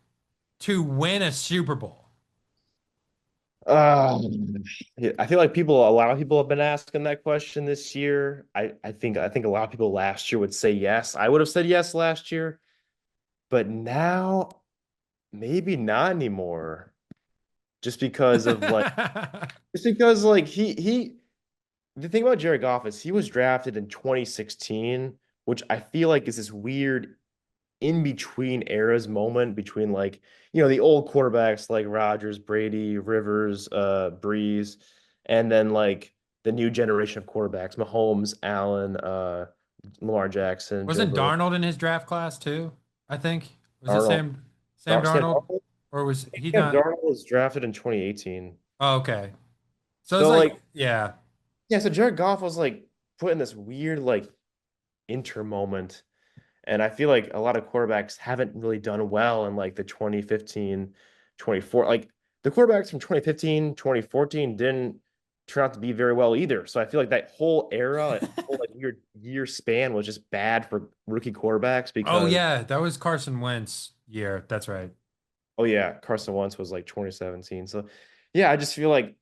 to win a Super Bowl? Yeah, I feel like a lot of people have been asking that question this year. I think a lot of people last year would say yes. I would have said yes last year, but now maybe not anymore. Just because of like, just because like the thing about Jared Goff is he was drafted in 2016, which I feel like is this weird in between eras moment between like the old quarterbacks like Rodgers, Brady, Rivers, Breeze, and then like the new generation of quarterbacks, Mahomes, Allen, Lamar Jackson, Joe Wasn't Burrow, Darnold in his draft class too? I think. Was it Darnold. Sam Sam Darnold? Darnold? Or was he Yeah, not? Darnold was drafted in 2018. Oh, okay. So it's So like, like yeah. yeah, so Jared Goff was like put in this weird like inter moment. And I feel like a lot of quarterbacks haven't really done well in like the 2015, 24. Like the quarterbacks from 2015, 2014 didn't turn out to be very well either. So I feel like that whole era, that whole like year span was just bad for rookie quarterbacks Oh because yeah, that was Carson Wentz year. That's right. oh yeah, Carson Wentz was like 2017. So yeah, I just feel like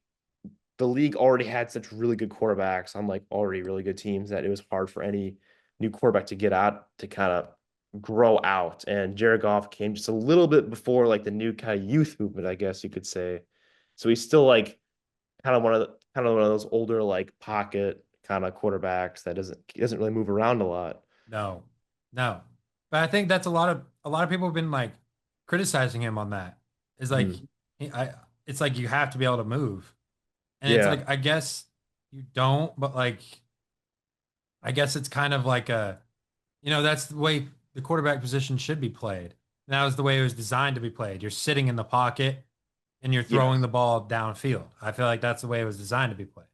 the league already had such really good quarterbacks on like already really good teams that it was hard for any new quarterback to get out to kind of grow out. And Jared Goff came just a little bit before like the new kind of youth movement, I guess you could say. So he's still like kind of one of those older like pocket kind of quarterbacks that doesn't really move around a lot. No, no. But I think that's a lot of people have been like criticizing him on that. It's like Mm. it's like you have to be able to move. And it's Yeah. like I guess you don't, but like I guess it's kind of like that's the way the quarterback position should be played. And that was the way it was designed to be played. You're sitting in the pocket and you're throwing Yes. the ball downfield. I feel like that's the way it was designed to be played.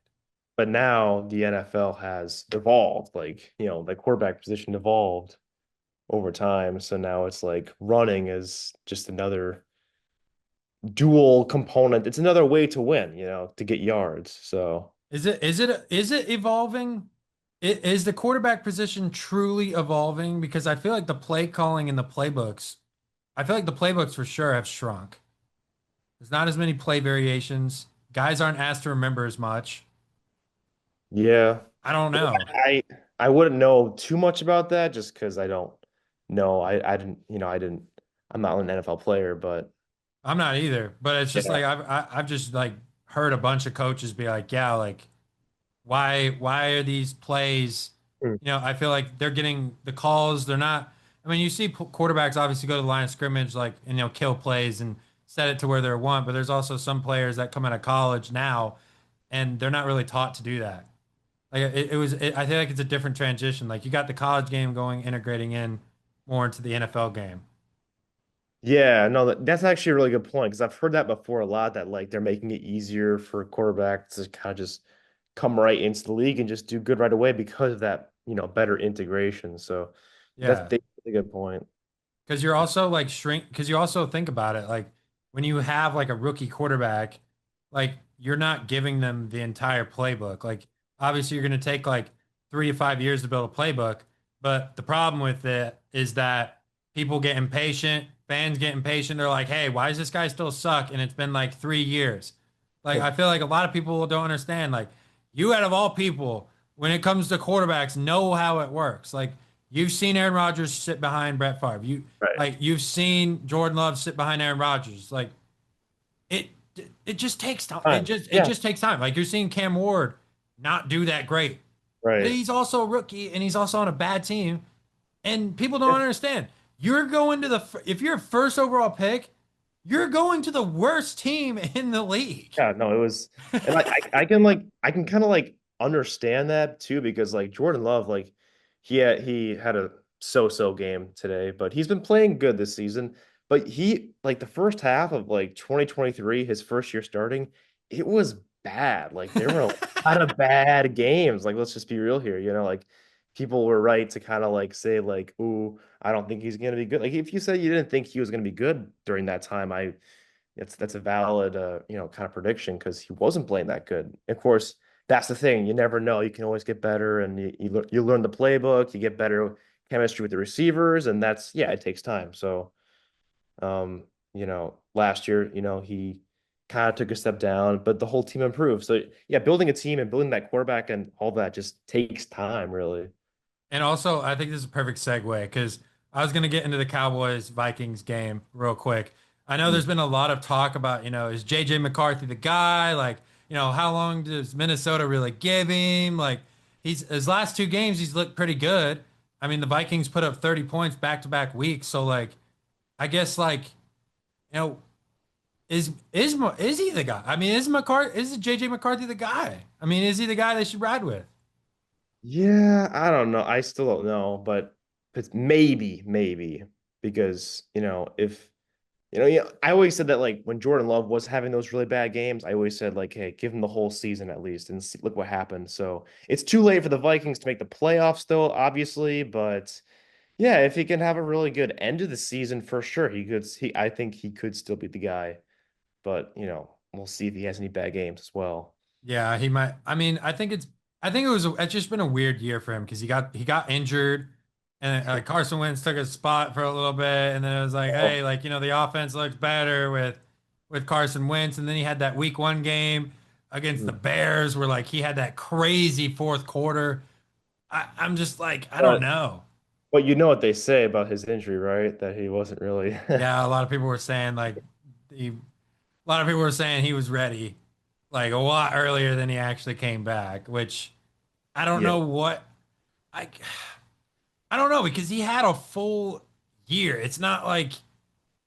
But now the NFL has evolved, like, the quarterback position evolved over time. So now it's like running is just another dual component. It's another way to win, to get yards. So Is it evolving? Is the quarterback position truly evolving? Because I feel like the play calling and the playbooks, I feel like the playbooks for sure have shrunk. There's not as many play variations. Guys aren't asked to remember as much. Yeah. I don't know. I I wouldn't know too much about that just because I don't know. I didn't, I didn't, I'm not an NFL player, but I'm not either, but it's just yeah. like I've just like heard a bunch of coaches be like, yeah, like why are these plays? Mm. I feel like they're getting the calls. They're not. I mean, you see quarterbacks obviously go to the line of scrimmage, like and kill plays and set it to where they want. But there's also some players that come out of college now, and they're not really taught to do that. Like I feel like it's a different transition. Like you got the college game going, integrating in more into the NFL game. Yeah, no, that's actually a really good point because I've heard that before a lot that like they're making it easier for quarterbacks to kind of just come right into the league and just do good right away because of that, better integration. So Yeah. that's a good point. Because you're also like because you also think about it, like when you have like a rookie quarterback, like you're not giving them the entire playbook. Like obviously you're going to take like 3 to 5 years to build a playbook, but the problem with it is that people get impatient, fans get impatient. They're like, hey, why does this guy still suck? And it's been like 3 years. Like I feel like a lot of people don't understand. Like you out of all people, when it comes to quarterbacks, know how it works. Like you've seen Aaron Rodgers sit behind Brett Favre. Right. You've seen Jordan Love sit behind Aaron Rodgers. Like it it just takes time. Fine. It Yeah, just takes time. Like you're seeing Cam Ward not do that great. But right. he's also a rookie and he's also on a bad team. And people don't understand. You're going to if you're a first overall pick, you're going to the worst team in the league. Yeah, no, it was, and I can kind of like understand that too because like Jordan Love, like he had a so-so game today, but he's been playing good this season. But he like the first half of like 2023, his first year starting, it was bad. Like there were a lot of bad games. Like let's just be real here, like people were right to kind of like say like, "Ooh, I don't think he's gonna be good." Like if you said you didn't think he was gonna be good during that time, that's a valid kind of prediction because he wasn't playing that good. Of course, that's the thing. You never know. You can always get better, and you learn the playbook. You get better chemistry with the receivers, and that's yeah, it takes time. So, last year, he kind of took a step down, but the whole team improved. So yeah, building a team and building that quarterback and all that just takes time, really. And also, I think this is a perfect segue because I was going to get into the Cowboys Vikings game real quick. I know Mm. there's been a lot of talk about, is JJ McCarthy the guy? Like, how long does Minnesota really give him? Like, his last 2 games, he's looked pretty good. I mean, the Vikings put up 30 points back to back weeks. So, like, I guess, like, you know, is he the guy? I mean, is JJ McCarthy the guy? I mean, is he the guy they should ride with? Yeah, I don't know. I still don't know, but it's maybe because if yeah, I always said that like when Jordan Love was having those really bad games, I always said like, hey, give him the whole season at least and see, look what happened. So it's too late for the Vikings to make the playoffs still, obviously, but yeah, if he can have a really good end of the season for sure, I think he could still be the guy. But we'll see if he has any bad games as well. Yeah, he might. I mean, I think it's just been a weird year for him because he got injured, and Carson Wentz took his spot for a little bit, and then it was like, Oh, hey, like the offense looks better with Carson Wentz, and then he had that Week 1 game against the mm. Bears where like he had that crazy fourth quarter. I'm just like, I don't But know. but you know what they say about his injury, right? That he wasn't really. Yeah, a lot of people were saying like a lot of people were saying he was ready like a lot earlier than he actually came back, which I don't Yeah. know what I I don't know because he had a full year. It's not like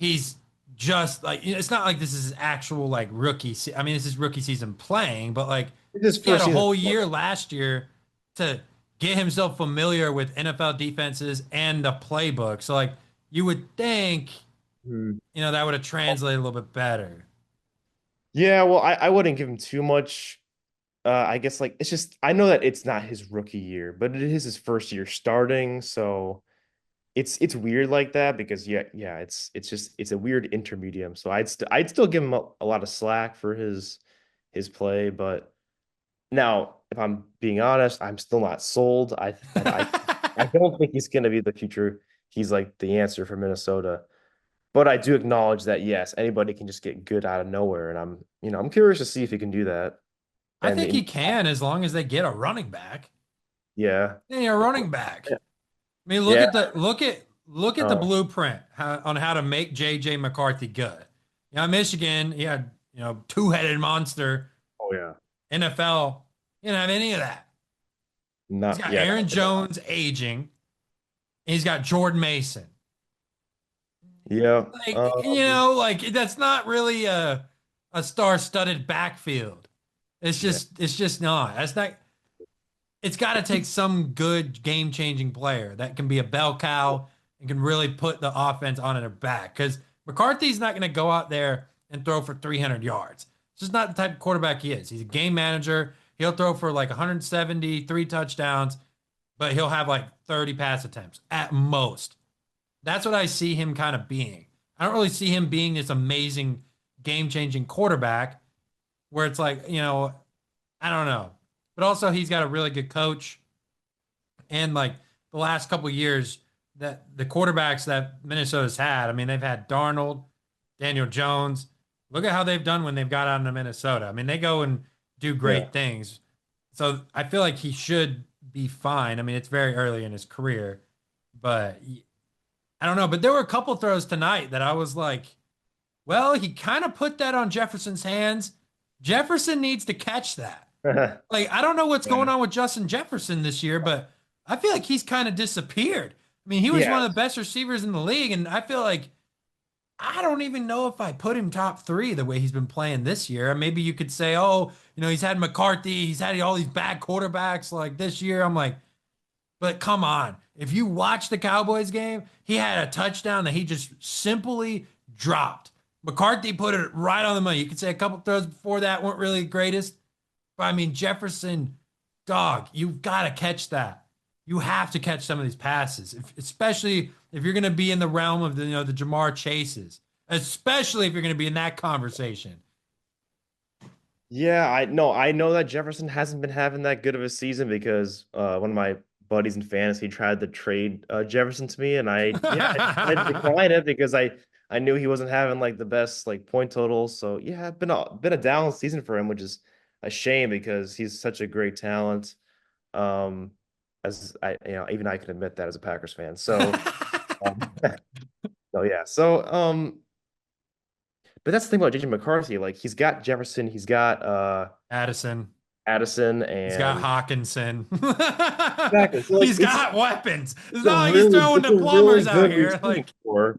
he's just like it's not like this is his actual like I mean, this is rookie season playing, but like It's his he had first a season. whole year last year to get himself familiar with NFL defenses and the playbook. So like you would think, Hmm. that would have translated a little bit better. Yeah, well, I wouldn't give him too much. I guess like it's just I know that it's not his rookie year, but it is his first year starting, so it's weird like that because yeah, it's just it's a weird intermedium. So I'd still give him a lot of slack for his play, but now if I'm being honest, I'm still not sold. I don't think he's going to be the future. He's like the answer for Minnesota. But I do acknowledge that yes, anybody can just get good out of nowhere, and I'm curious to see if he can do that. I And think he can as long as they get a running back. yeah, Yeah, a running back. I mean, yeah, look at the oh, blueprint on how to make JJ McCarthy good. Michigan, he had two-headed monster. oh yeah, NFL, he didn't have any of that. He's not got yeah, Aaron Jones aging. And he's got Jordan Mason. yeah. Like that's not really a star-studded backfield. Yeah, It's just not. That's not. It's got to take some good game-changing player that can be a bell cow and can really put the offense on their back. Because McCarthy's not going to go out there and throw for 300 yards. It's just not the type of quarterback he is. He's a game manager. He'll throw for like 170, 3 touchdowns, but he'll have like 30 pass attempts at most. That's what I see him kind of being. I don't really see him being this amazing game-changing quarterback where it's like, I don't know. But also he's got a really good coach. And like the last couple of years that the quarterbacks that Minnesota's had, I mean, they've had Darnold, Daniel Jones. Look at how they've done when they've got out into Minnesota. I mean, they go and do yeah. great things. So I feel like he should be fine. I mean, it's very early in his career, but I don't know. But there were a couple throws tonight that I was like, well, he kind of put that on Jefferson's hands. Jefferson needs to catch that. Like, I don't know what's Yeah. going on with Justin Jefferson this year, but I feel like he's kind of disappeared. I mean, he was one of the Yes. best receivers in the league, and I feel like I don't even know if I put him top three the way he's been playing this year. Maybe you could say, oh, he's had McCarthy, he's had all these bad quarterbacks like this year. I'm like, but come on. If you watch the Cowboys game, he had a touchdown that he just simply dropped. McCarthy put it right on the money. You could say a couple throws before that weren't really the greatest. But I mean, Jefferson, dog, you've got to catch that. You have to catch some of these passes, especially if you're going to be in the realm of the Jamar Chases, especially if you're going to be in that conversation. Yeah, I know that Jefferson hasn't been having that good of a season because one of my buddies in fantasy tried to trade Jefferson to me, and I declined it because I knew he wasn't having like the best like point totals. So yeah, been a down season for him, which is a shame because he's such a great talent. Um, as I even I can admit that as a Packers fan. So so yeah, but that's the thing about JJ McCarthy. Like he's got Jefferson, he's got Addison. Addison, He's got and Hawkinson. exactly. So like He's got weapons. It's it's a not like he's really throwing it's to a really plumbers out good here. receiving Like, core.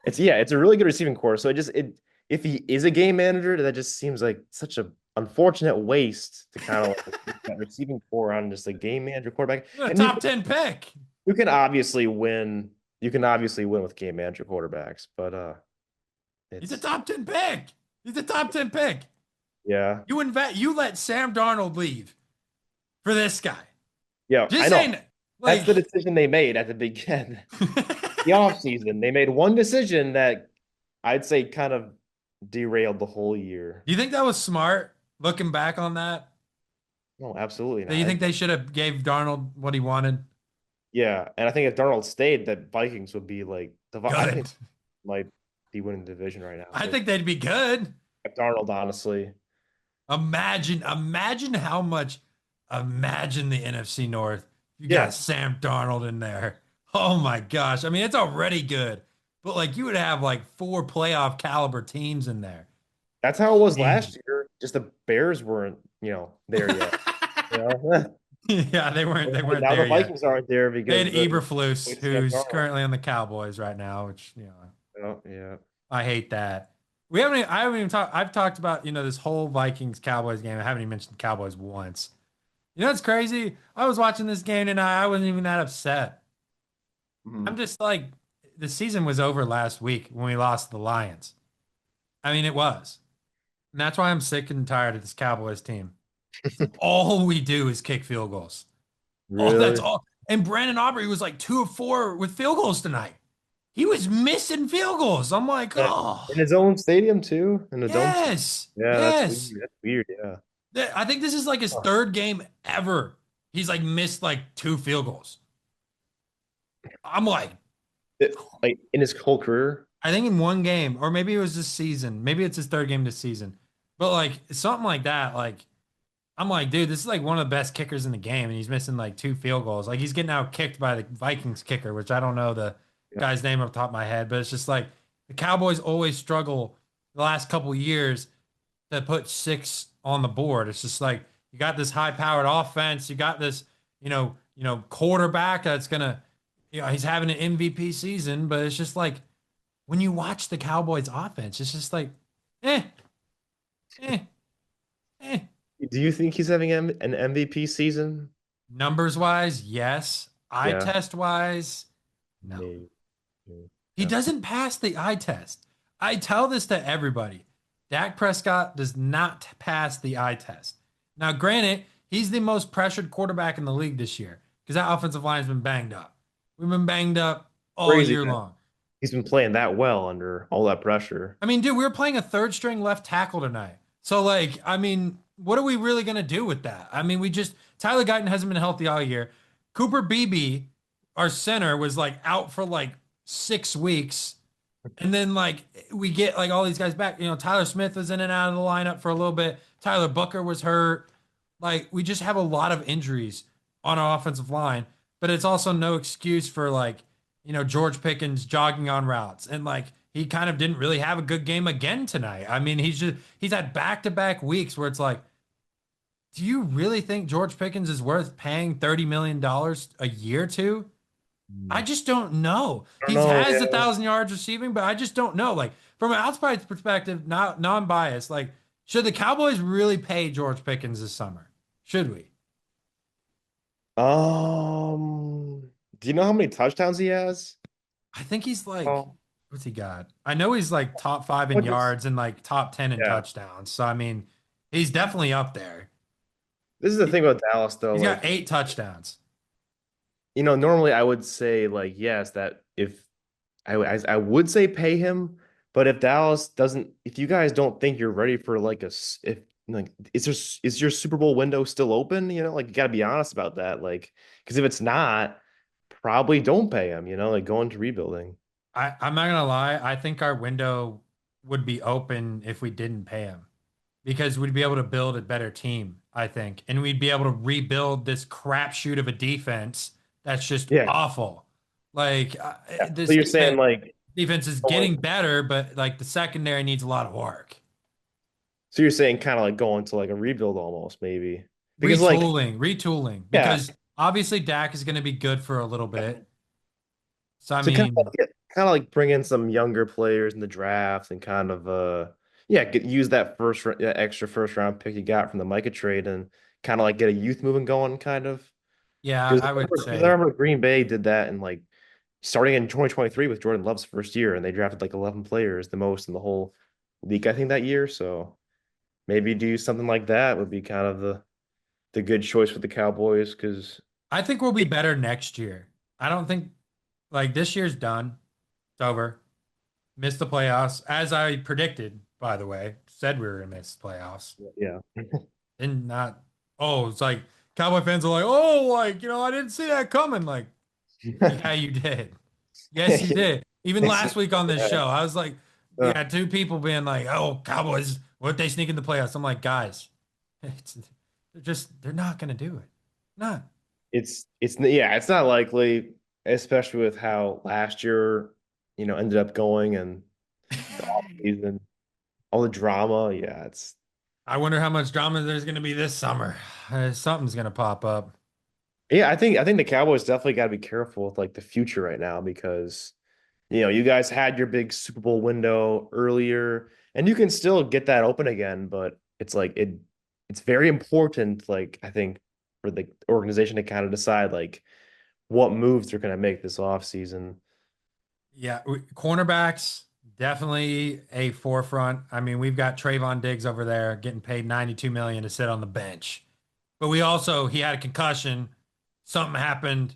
It's a really good receiving core. So it if he is a game manager, that just seems like such a unfortunate waste to kind of like keep that receiving core on just a game manager quarterback. a And top 10 pick. you can obviously win. You can obviously win with game manager quarterbacks, but He's a it's top 10 pick. He's a top 10 pick. yeah, You let Sam Darnold leave for this guy. yeah. I Just know saying, that's like, the decision they made at the beginning, the offseason. They made one decision that I'd say kind of derailed the whole year. you think that was smart looking back on that? No, absolutely Do you not. think they should have gave Darnold what he wanted? Yeah, and I think if Darnold stayed, that Vikings would be like I Good. think might be winning the division right now. I If think they'd be good. Darnold, honestly. Imagine how much. Imagine the NFC North. You got Yeah, Sam Darnold in there. Oh my gosh. I mean, it's already good, but like you would have like four playoff caliber teams in there. that's how it was Jeez. last year. Just the Bears weren't, there yet. You know? Yeah, they weren't. They weren't Now the there yet. Vikings aren't there They had because Eberflus, with Sam who's Darnold. currently on the Cowboys right now, which Oh, yeah. I hate that. I haven't even talked. I've talked about this whole Vikings Cowboys game. I haven't even mentioned the Cowboys once. You know what's crazy? I was watching this game tonight. I wasn't even that upset. I'm Mhm. just like, the season was over last week when we lost the Lions. I mean, it was. And that's why I'm sick and tired of this Cowboys team. All we do is kick field goals. Oh, that's Really? all. And Brandon Aubrey was like 2 of 4 with field goals tonight. He was missing field goals. I'm like, Uh, oh, In his own stadium too, in the dome. yes, Yeah, that's weird. yes. That's weird. Yeah. I think this is like his third game ever. He's like missed like two field goals. I'm like, Like in his whole career. I think in one game, or maybe it was this season. Maybe it's his third game this season. But like something like that, like I'm like, dude, this is like one of the best kickers in the game, and he's missing like two field goals. Like he's getting out kicked by the Vikings kicker, which I don't know the Yeah. guy's name off the top of my head, but it's just like the Cowboys always struggle the last couple years to put six on the board. It's just like you got this high-powered offense, you got this, quarterback that's gonna, he's having an MVP season, but it's just like when you watch the Cowboys offense, it's just like, eh, eh, eh. Do you think he's having an MVP season? Numbers wise, yes. Eye Yeah. test wise, no. Maybe. He Yeah. doesn't pass the eye test. I tell this to everybody. Dak Prescott does not pass the eye test. Now, granted, he's the most pressured quarterback in the league this year because that offensive line has been banged up. We've been banged up all Crazy year that long. he's been playing that well under all that pressure. I mean, dude, we were playing a third string left tackle tonight. So, like, I mean, what are we really going to do with that? I mean, Tyler Guyton hasn't been healthy all year. Cooper Beebe, our center, was like out for like 6 weeks. And then like we get like all these guys back. Tyler Smith was in and out of the lineup for a little bit. Tyler Booker was hurt. Like we just have a lot of injuries on our offensive line, but it's also no excuse for like, George Pickens jogging on routes. And like he kind of didn't really have a good game again tonight. I mean, he's had back-to-back weeks where it's like, do you really think George Pickens is worth paying $30 million a year to? I just don't know. I don't He know. has a Yeah. 1,000 yards receiving, but I just don't know. Like from an outside perspective, not non-biased. Like, should the Cowboys really pay George Pickens this summer? Should we? Do you know how many touchdowns he has? I think he's like, Oh, what's he got? I know he's like top five in what is, yards and like top 10 in yeah. touchdowns. So I mean, he's definitely up there. This is the thing about Dallas, though. He's got Like, 8 touchdowns. normally I would say like yes, that if I would say pay him, but if Dallas doesn't, if you guys don't think you're ready for like if like is your Super Bowl window still open? Like you got to be honest about that. Like, because if it's not, probably don't pay him. Like go into rebuilding. I'm not gonna lie. I think our window would be open if we didn't pay him because we'd be able to build a better team, I think, and we'd be able to rebuild this crapshoot of a defense that's just Yeah. awful. Like Yeah. So this you're saying like defense is going, getting better, but like the secondary needs a lot of work. so you're saying kind of like going to like a rebuild almost maybe because like Retooling, yeah. because obviously Dak is going to be good for a little bit. So I So mean, kind of like bring in some younger players in the draft and kind of yeah, use that extra first round pick you got from the Micah trade and kind of like get a youth movement going kind of. yeah, Because I would I say, remember Green Bay did that and like starting in 2023 with Jordan Love's first year and they drafted like 11 players, the most in the whole league I think that year. So maybe do something like that would be kind of the good choice for the Cowboys because I think we'll be better next year. I don't think like this year's done. It's over. Missed the playoffs as I predicted, by the way. Said we were gonna miss the playoffs. yeah. And not it's like Cowboy fans are like, oh, like, I didn't see that coming. Like, yeah, you did. Yes, you did. Even last week on this show, I was like, Uh, yeah, two people being like, oh, Cowboys, what if they sneak in the playoffs? I'm like, guys, they're not gonna do it. Not. yeah, it's not likely, especially with how last year, ended up going and the offseason, all the drama. Yeah, it's I wonder how much drama there's gonna be this summer. Something's gonna pop up. yeah, I think the Cowboys definitely got to be careful with like the future right now because you guys had your big Super Bowl window earlier and you can still get that open again, but it's like it's very important, like I think for the organization to kind of decide like what moves they're going to make this offseason. Yeah, cornerbacks definitely a forefront. I mean, we've got Trayvon Diggs over there getting paid 92 million to sit on the bench. But he had a concussion. Something happened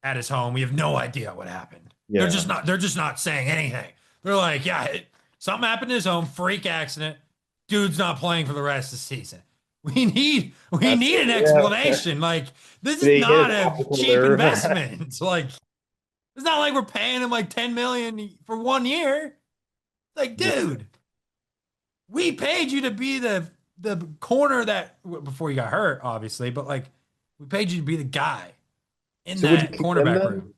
at his home. We have no idea what happened. Yeah. They're just not saying anything. They're like, yeah, something happened in his home, freak accident. Dude's not playing for the rest of the season. We That's need an yeah. explanation. Like this is They hit not his a optical cheap nerve. investment. Like it's not like we're paying him like 10 million for 1 year. Like, Yeah. dude, we paid you to be the corner that before you got hurt, obviously, but like we paid you to be the guy in So would you that keep him cornerback then? room.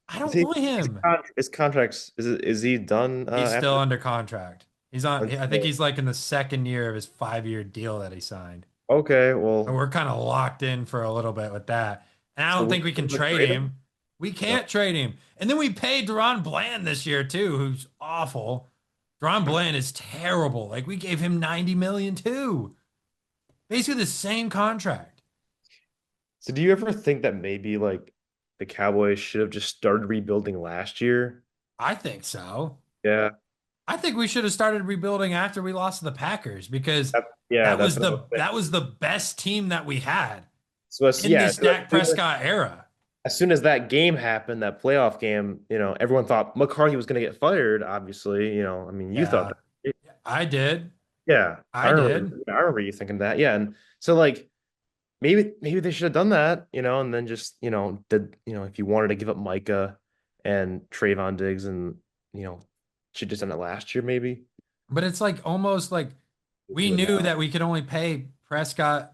I don't want him. His contract's is he done He's still after? under contract. He's on, I think Until- he's like in the second year of his 5 year deal that he signed. Okay, So well, we're kind of locked in for a little bit with that. And I so don't would think we you can ever trade trade him? him. We No. can't trade him. And then we paid Deron Bland this year too, who's awful. Deron Bland is terrible. Like we gave him 90 million too. Basically the same contract. So do you ever think that maybe like the Cowboys should have just started rebuilding last year? I think so. Yeah, I think we should have started rebuilding after we lost to the Packers because yeah, that's what I was that thinking. was the best team that we had So as, in yeah, this Dak Prescott era. as soon as that game happened, that playoff game, everyone thought McCarthy was going to get fired. Obviously, I mean, you thought Yeah, that. I did. Yeah, I I remember. did. I remember you thinking that. Yeah, and so like maybe they should have done that, and then just did if you wanted to give up Micah and Trayvon Diggs and you know should just done it last year maybe. But it's like almost like We'll we do it knew now. that we could only pay Prescott.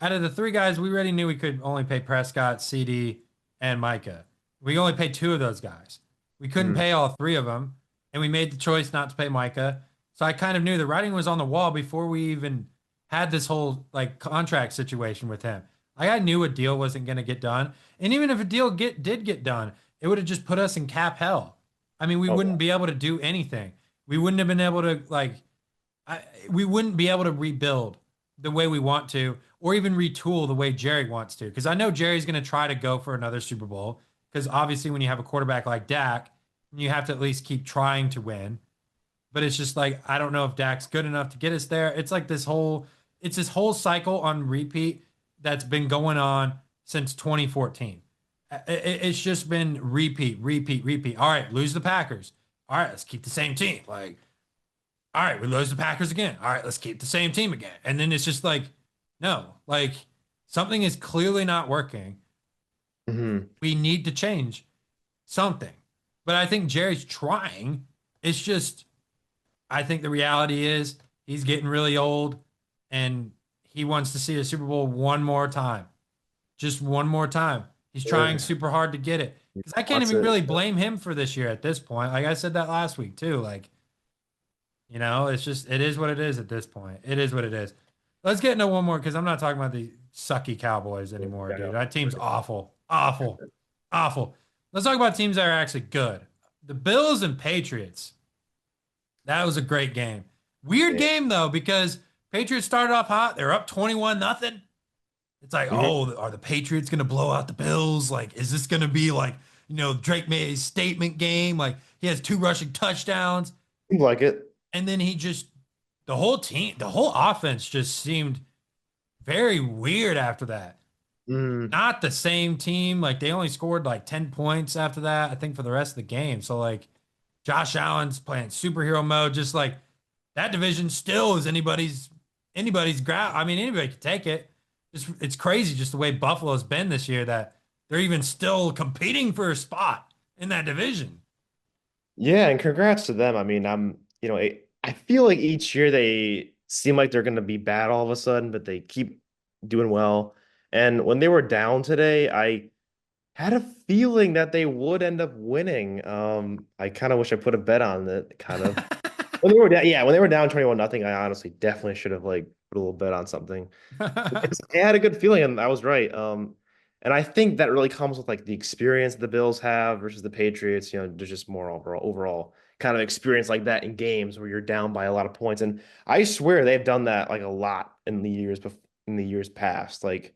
Out of the three guys, we already knew we could only pay Prescott, CD, and Micah. We only paid two of those guys. We couldn't Mhm. pay all three of them, and we made the choice not to pay Micah. So I kind of knew the writing was on the wall before we even had this whole like contract situation with him. Like I knew a deal wasn't going to get done, and even if a deal did get done, it would have just put us in cap hell. I mean, we Oh wouldn't yeah. be able to do anything. We wouldn't have been able to we wouldn't be able to rebuild the way we want to, or even retool the way Jerry wants to. Because I know Jerry's going to try to go for another Super Bowl. Because obviously, when you have a quarterback like Dak, you have to at least keep trying to win. But it's just like I don't know if Dak's good enough to get us there. It's this whole cycle on repeat that's been going on since 2014. It's just been repeat, repeat, repeat. All right, lose the Packers. All right, let's keep the same team. Like all right, we lose the Packers again. All right, let's keep the same team again. And then it's just like, no, like something is clearly not working. Mhm. We need to change something. But I think Jerry's trying. It's just, I think the reality is he's getting really old and he wants to see a Super Bowl one more time. Just one more time. He's trying Yeah. super hard to get it. Because I can't Wants even it. really blame him for this year at this point. Like I said that last week too. Like, it's just it is what it is at this point. It is what it is. Let's get into one more because I'm not talking about the sucky Cowboys anymore, Yeah, dude. no. That team's awful, awful, awful. Let's talk about teams that are actually good. The Bills and Patriots. That was a great game. Weird Yeah. game though because Patriots started off hot. They're up 21 nothing. It's like, Mhm. oh, are the Patriots going to blow out the Bills? Like, is this going to be like, Drake May's statement game? Like, he has two rushing touchdowns. Seems like it. And then the whole team, the whole offense just seemed very weird after that. Mm. Not the same team. Like they only scored like 10 points after that, I think, for the rest of the game. So like Josh Allen's playing superhero mode, just like that division still is anybody's ground. I mean, anybody can take it. It's crazy just the way Buffalo's been this year that they're even still competing for a spot in that division. Yeah, and congrats to them. I mean, I feel like each year they seem like they're going to be bad all of a sudden, but they keep doing well. And when they were down today, I had a feeling that they would end up winning. I kind of wish I put a bet on it, kind of. When they were down, yeah, when they were down 21 nothing, I honestly definitely should have like put a little bet on something. Because I had a good feeling and I was right. And I think that really comes with like the experience the Bills have versus the Patriots. There's just more overall kind of experience like that in games where you're down by a lot of points. And I swear they've done that like a lot in the years past. Like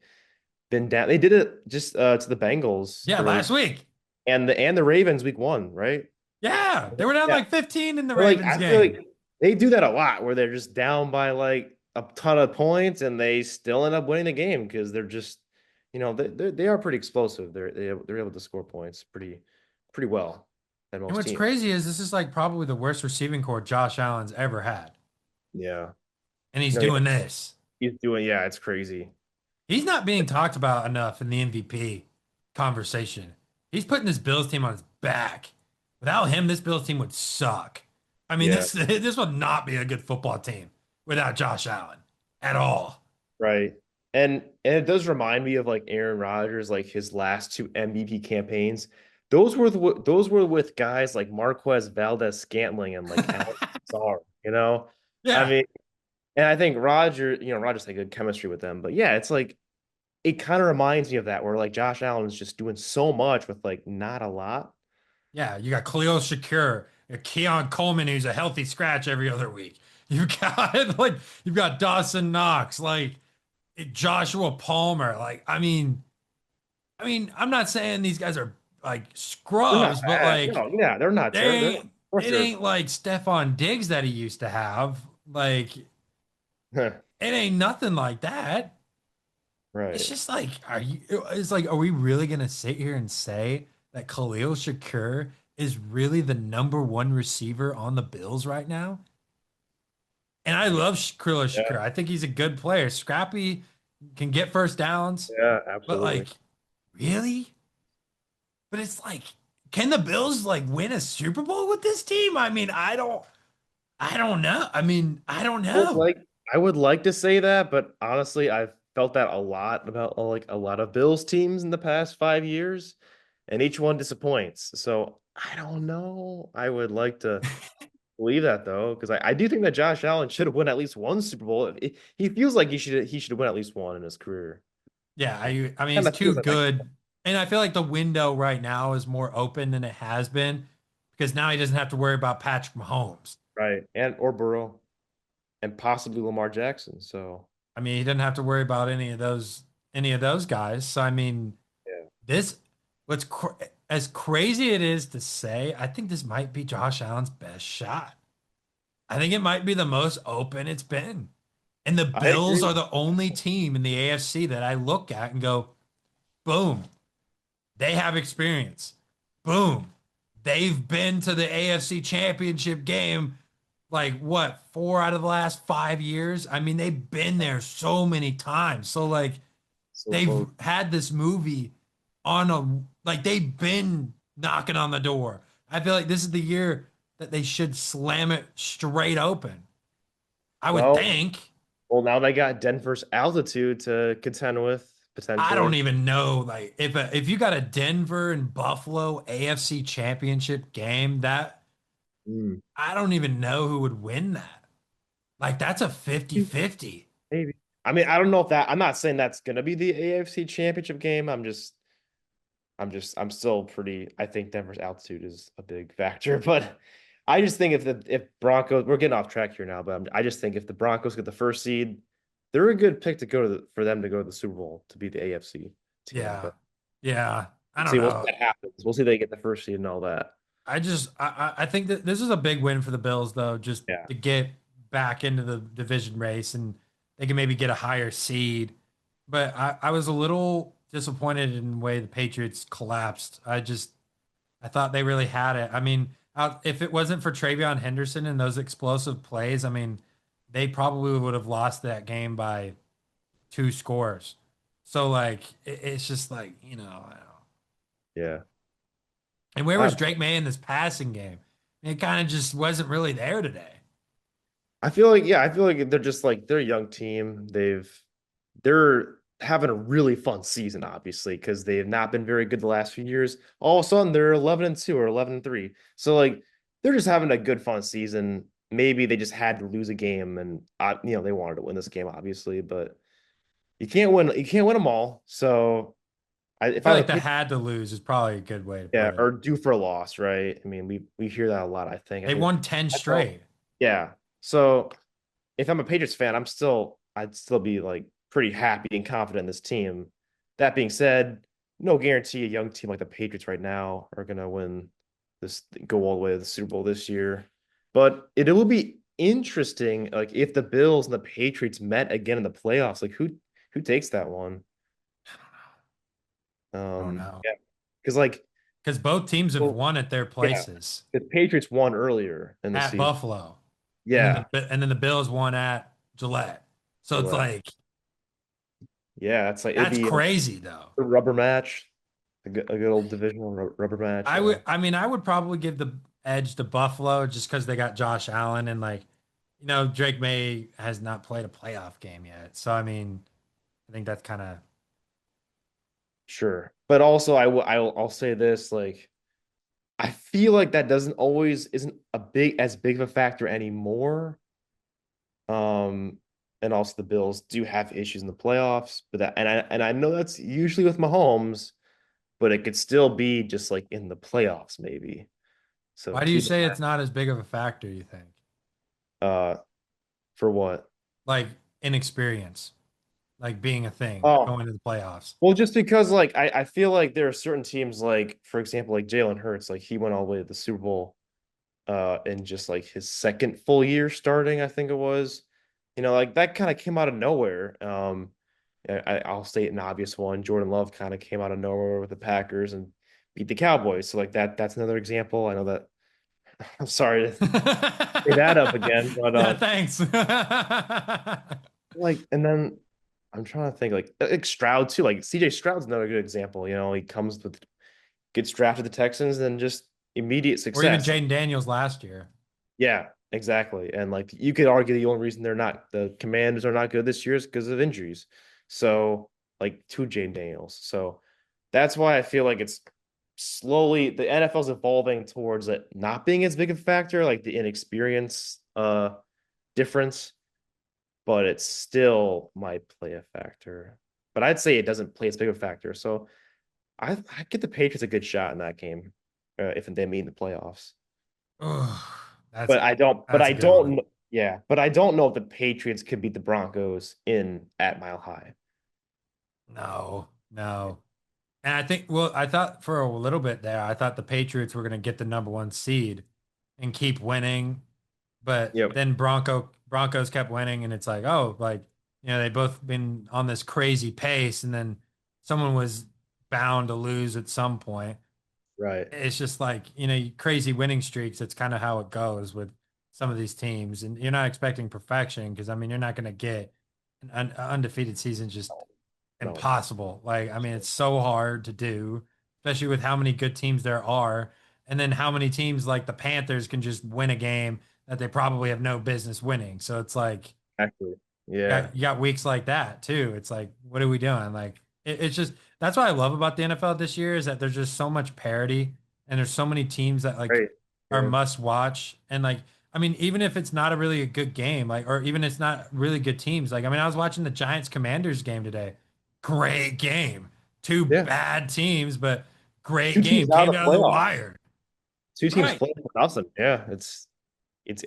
been down. They did it just to the Bengals Yeah, early last week. and the Ravens week 1, right? Yeah, they were down Yeah. like 15 in the But like Ravens I feel game. like they do that a lot where they're just down by like a ton of points and they still end up winning the game because they're just they are pretty explosive. They're able to score points pretty well than And most what's teams. crazy is this is like probably the worst receiving core Josh Allen's ever had. Yeah. And he's No, yeah. doing this. he's doing. Yeah, it's crazy. He's not being talked about enough in the MVP conversation. He's putting this Bills team on his back. Without him, this Bills team would suck. I mean, Yeah, this would not be a good football team without Josh Allen at all. right. And it does remind me of like Aaron Rodgers, like his last two MVP campaigns. Those were with guys like Marquez Valdez-Scantling and like Alex Sarr, you know? I Yeah. mean, and I think Rodgers had good chemistry with them. But yeah, it's like it kind of reminds me of that where like Josh Allen is just doing so much with like not a lot. Yeah. You got Khalil Shakir, Keon Coleman, who's a healthy scratch every other week. You've got like you've got Dawson Knox, like Joshua Palmer. I'm not saying these guys are like They're not scrubs, but bad. like No, yeah, they're not they terrible. They're of ain't course it they're ain't like Stephon Diggs that he used to have. Like it ain't nothing like that. It's right. just like, it's like, are we really gonna sit here and say that Khalil Shakur is really the number one receiver on the Bills right now? And I love Khalil Yeah, Shakur. I think he's a good player. Scrappy, can get first downs, yeah, but absolutely. like, really? But it's like, can the Bills like win a Super Bowl with this team? I don't know. I don't Well, know. like I would like to say that, but honestly, I've felt that a lot about like a lot of Bills teams in the past 5 years, and each one disappoints. So I don't know. I would like to believe that though, because I do think that Josh Allen should have won at least one Super Bowl. He feels like he should win at least one in his career. Yeah, It I mean, kind he's of too feels like that. good. And I feel like the window right now is more open than it has been because now he doesn't have to worry about Patrick Mahomes. Right. And or Burrow and possibly Lamar Jackson. So I mean, he doesn't have to worry about any of those guys. So I mean, yeah. this what's as crazy it is to say, I think this might be Josh Allen's best shot. I think it might be the most open it's been. And the I Bills agree. are the only team in the AFC that I look at and go, boom, they have experience. Boom. They've been to the AFC championship game like what, 4 out of the last 5 years? I mean, they've been there so many times. So like So they've close. had this movie on a like they've been knocking on the door. I feel like this is the year that they should slam it straight open. I would Well, think. well, now they got Denver's altitude to contend with I don't potentially. even know like if you got a Denver and Buffalo AFC championship game, that Mm. I don't even know who would win that. Like that's a 50-50. Maybe. I mean, I don't know if that. I'm not saying that's gonna be the AFC Championship game. I'm still pretty. I think Denver's altitude is a big factor, but I just think if Broncos, we're getting off track here now, but I just think if the Broncos get the first seed, they're a good pick to go to for them to go to the Super Bowl to beat the AFC team. Yeah. But Yeah. I don't see, we'll see know. what happens. We'll see if they get the first seed and all that. I think that this is a big win for the Bills though, just Yeah. to get back into the division race and they can maybe get a higher seed. But I was a little disappointed in the way the Patriots collapsed. I thought they really had it. I mean, if it wasn't for Travion Henderson and those explosive plays, I mean, they probably would have lost that game by 2 scores. So like it's just like, I don't know. Yeah. And where Uh, was Drake May in this passing game? It kind of just wasn't really there today. I feel like they're just like they're a young team. They're having a really fun season, obviously, because they have not been very good the last few years. All of a sudden, they're 11-2 or 11-3. So like they're just having a good fun season. Maybe they just had to lose a game, and they wanted to win this game, obviously, but you can't win them all. So I if feel I'm a like the Patriot, had to lose is probably a good way to yeah, put it. or due for a loss, right? I mean, we hear that a lot. They won 10 I felt, straight. yeah. So if I'm a Patriots fan, I'd still be like pretty happy and confident in this team. That being said, no guarantee a young team like the Patriots right now are gonna go all the way to the Super Bowl this year. But it will be interesting, like if the Bills and the Patriots met again in the playoffs, like who takes that one? I don't know. Yeah, because like, Because both teams have well, won at their yeah, places the Patriots won earlier in the at season. Buffalo. Yeah, And then the Bills won at Gillette. So it's Wow. like Yeah, it's like it'd that's be crazy though. a rubber match, a good old divisional rubber match. I Yeah, would, I mean, I would probably give the edge to Buffalo just because they got Josh Allen and like, Drake May has not played a playoff game yet. So I mean, I think that's kind of sure. But also, I'll say this, like I feel like that doesn't always isn't as big of a factor anymore. Um, and also the Bills do have issues in the playoffs, but I know that's usually with Mahomes, but it could still be just like in the playoffs maybe. So why do you keep say it's not as big of a factor, you think? uh for what? Like inexperience, like being a thing Oh, going to the playoffs. well, just because like I feel like there are certain teams like for example like Jalen Hurts, like he went all the way to the Super Bowl in just like his second full year starting, I think it was. Like that kind of came out of nowhere. I'll state an obvious one. Jordan Love kind of came out of nowhere with the Packers and beat the Cowboys. So like that's another example. I know that I'm sorry to bring that up again, but Yeah, thanks. like and then I'm trying to think like Stroud too. Like CJ Stroud's another good example. He comes with gets drafted to the Texans and just immediate Or even success. Jaden Daniels last year. Yeah, exactly. And like you could argue the only reason the Commanders are not good this year is because of injuries. So like to Jane Daniels. So that's why I feel like it's slowly the NFL's evolving towards it not being as big of a factor, like the inexperience difference, but it still might play a factor. But I'd say it doesn't play as big of a factor. So I get the Patriots a good shot in that game if they meet in the playoffs. Ugh, But I don't, but that's I a good one. don't, yeah, but I don't know if the Patriots could beat the Broncos in at Mile High. No, no. And I think, well, I thought for a little bit there, I thought the Patriots were going to get the number one seed and keep winning, but Yep. then Broncos kept winning, and it's like, oh, like they both been on this crazy pace, and then someone was bound to lose at some point. Right. It's just like crazy winning streaks. It's kind of how it goes with some of these teams, and you're not expecting perfection because I mean you're not going to get an undefeated season just No, it's impossible. Like, I mean, it's so hard to do, especially with how many good teams there are. And then how many teams like the Panthers can just win a game that they probably have no business winning. So it's like actually. you Yeah. got weeks like that too. It's like, what are we doing? Like, it's just that's what I love about the NFL this year is that there's just so much parity and there's so many teams that like Great. are Yeah. must watch. And like, I mean, even if it's not a really a good game, like, or even it's not really good teams, like, I mean, I was watching the Giants Commanders game today. Great game. Two Yeah. bad teams, but great Two game. teams out Came of the down to the playoffs. wire. Two teams Right. playing for nothing. Yeah. It's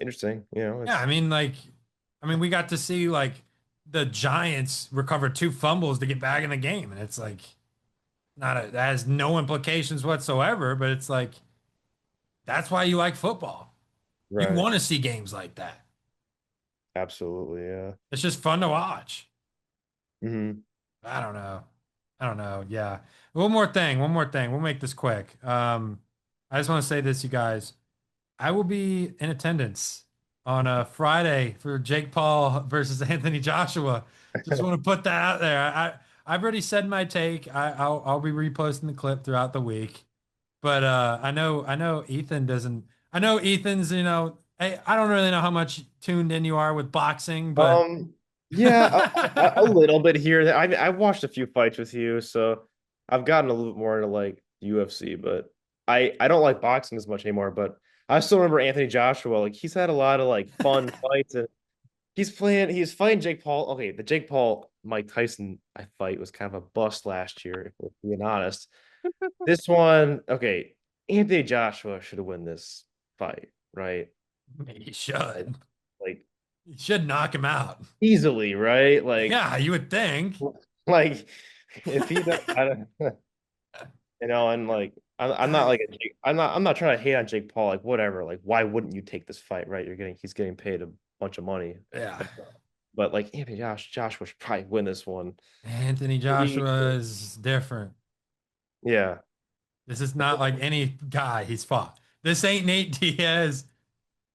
interesting. Yeah. It's I mean, we got to see like the Giants recover two fumbles to get back in the game. And it's like, that has no implications whatsoever, but it's like, that's why you like football. You right. want to see games like that. Absolutely. Yeah. It's just fun to watch. Hmm. I don't know. I don't know. Yeah. One more thing. One more thing. We'll make this quick. I just want to say this, you guys. I will be in attendance on a Friday for Jake Paul versus Anthony Joshua. Just want to put that out there. I've already said my take. I'll be reposting the clip throughout the week. But I know Ethan doesn't. I know Ethan's. I don't really know how much tuned in you are with boxing, but Um, yeah, a little bit here. I watched a few fights with you, so I've gotten a little bit more into like UFC, but I don't like boxing as much anymore. But I still remember Anthony Joshua. Like he's had a lot of like fun fights, and he's fighting Jake Paul. Okay, the Jake Paul Mike Tyson I fight was kind of a bust last year, if we're being honest. This one, okay, Anthony Joshua should have won this fight, right? he Like, should. like He should knock him out. easily, right? Like. Yeah, you would think. Like if he does, I don't, and like I'm not like I'm not trying to hate on Jake Paul, like whatever. Like why wouldn't you take this fight, right? He's getting paid a bunch of money. Yeah. But like Anthony Joshua should probably win this one. Anthony Pretty- Joshua is different. Yeah. This is not like any guy he's fought. This ain't Nate Diaz.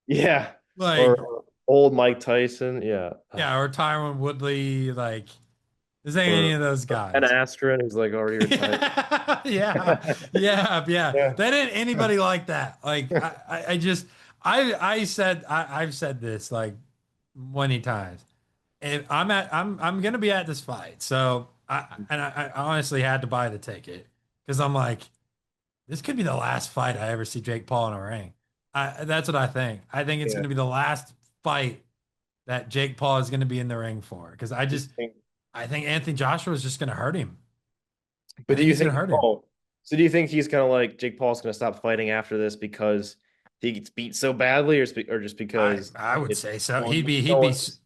Yeah. Like, Or Old Mike Tyson, yeah. Yeah, or Tyron Woodley, like this ain't any Or of those an guys. Astron who's like already retired. Yeah, yeah, yeah, yeah. Yeah. That ain't anybody like that. Like I just I've said this like many times. And I'm gonna be at this fight. So I honestly had to buy the ticket because I'm like, this could be the last fight I ever see Jake Paul in a ring. That's what I think. I think it's Yeah. gonna be the last fight that Jake Paul is gonna be in the ring for. Because I think Anthony Joshua is just gonna hurt him. I But do think you he's gonna think, hurt him. oh, so do you think he's kind of like Jake Paul's going to stop fighting after this because he gets beat so badly, or just because I would it's say so. no one,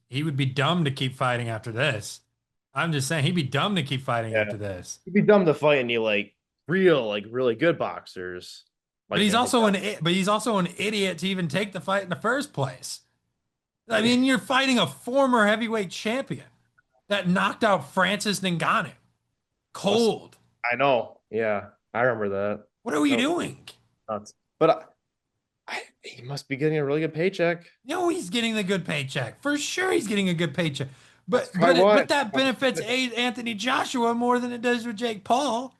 He would be dumb to keep fighting after this. I'm just saying he'd be dumb to keep fighting yeah, after this. it'd be dumb to fight any like real, like really good boxers But like he's Anthony also Joshua. but he's also an idiot to even take the fight in the first place. I mean, you're fighting a former heavyweight champion that knocked out Francis Ngannou cold. I know, yeah, I remember that. What are you That was doing? nuts. But he must be getting a really good paycheck. No, he's getting a good paycheck. For sure he's getting a good paycheck. That's probably But why. that benefits Anthony Joshua more than it does with Jake Paul.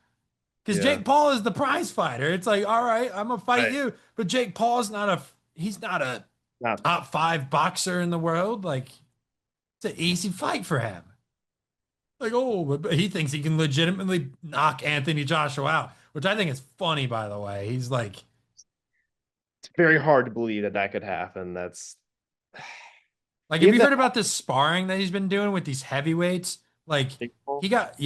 Because Yeah, Jake Paul is the prize fighter. It's like, all right, I'm gonna fight right. you. But Jake Paul's not a he's not a Not top five boxer in the world. Like, it's an easy fight for him. Like, oh, but he thinks he can legitimately knock Anthony Joshua out, which I think is funny, by the way. He's like, it's very hard to believe that that could happen. That's have even you that heard about this sparring that he's been doing with these heavyweights? Like, Jake Paul he got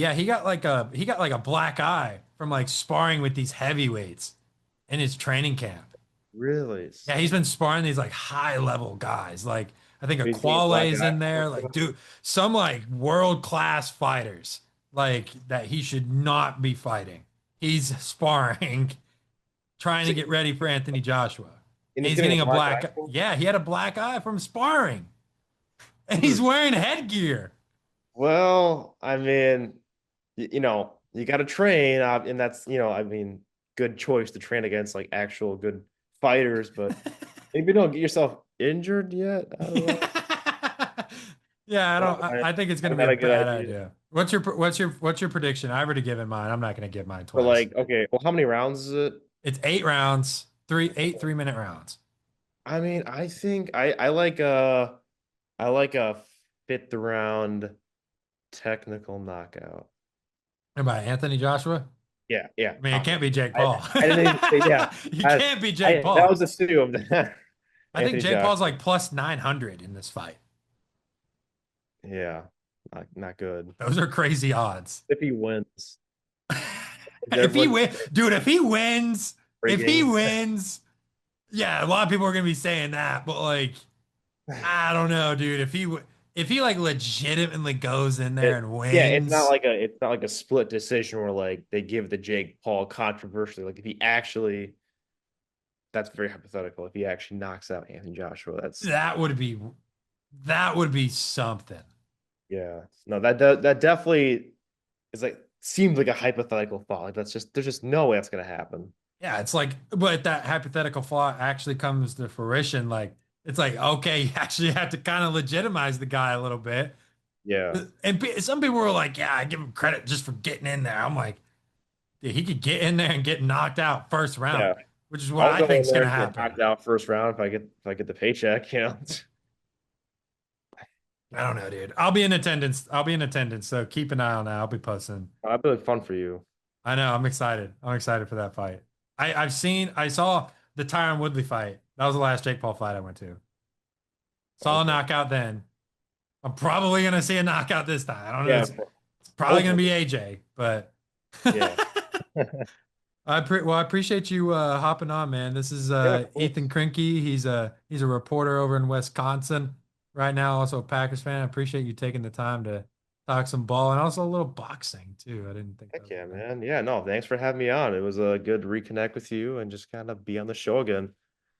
like a black eye from like sparring with these heavyweights in his training camp. really. Yeah, he's been sparring these like high level guys. Like I think He's getting black Aquale's eye. in there. Like, dude, some like world class fighters like that he should not be fighting. He's sparring, trying to So- get ready for Anthony Joshua. And And he's he's getting a getting a black eye. yeah, he had a black eye from sparring. And Hmm. he's wearing headgear. Well, I mean, you got to train, and that's, good choice to train against like actual good fighters, but maybe don't get yourself injured yet. I don't know. Yeah, Not, I think it's gonna be not a a good bad idea. idea. What's your prediction? I've already given mine. I'm not gonna give mine But twice. like, okay, well, how many rounds is it? It's 8 rounds, 3 minute rounds. I mean, I think I like a fifth round technical knockout. And by Anthony Joshua? Yeah, yeah. I mean, it can't be Jake I, Paul. I didn't even say, yeah. You I, can't be Jake that Paul. was assumed. I think Anthony Jake Josh. Paul's like plus 900 in this fight. Yeah, not good. Those are crazy odds. If he wins, If he everyone win, dude, if he rigging. wins, yeah, a lot of people are gonna be saying that, but like, I don't know, dude. If he like legitimately goes in there and Yeah, wins, it's not like a split decision where like they give the Jake Paul controversially. Like if he actually, that's very hypothetical. If he actually knocks out Anthony Joshua, that's that would be that would be something. yeah. No, that definitely is like seems like a hypothetical thought. Like that's just there's just no way that's gonna happen. Yeah, it's like, but that hypothetical flaw actually comes to fruition. Like, it's like, okay, you actually have to kind of legitimize the guy a little bit. Yeah, And some people were like, yeah, I give him credit just for getting in there. I'm like, dude, he could get in there and get knocked out first round, yeah. which is what I'll I go think in is there going to and get happen. knocked out first round if I get the paycheck. I don't know, dude. I'll be in attendance. I'll be in attendance. So keep an eye on that. I'll be posting. That'd be like fun for you. I know. I'm excited. I'm excited for that fight. I saw the Tyron Woodley fight. That was the last Jake Paul fight I went to. Saw a Okay. knockout then. I'm probably gonna see a knockout this time. I don't know. Yeah, It's probably gonna hopefully. be AJ, but Yeah. I appreciate you hopping on, man. This is Yeah, of Ethan course. Krinke. He's a reporter over in Wisconsin right now, also a Packers fan. I appreciate you taking the time to talk some ball and also a little boxing too. I didn't think that Heck was yeah, a thing. man. Yeah, no, thanks for having me on. It was a good to reconnect with you and just kind of be on the show again.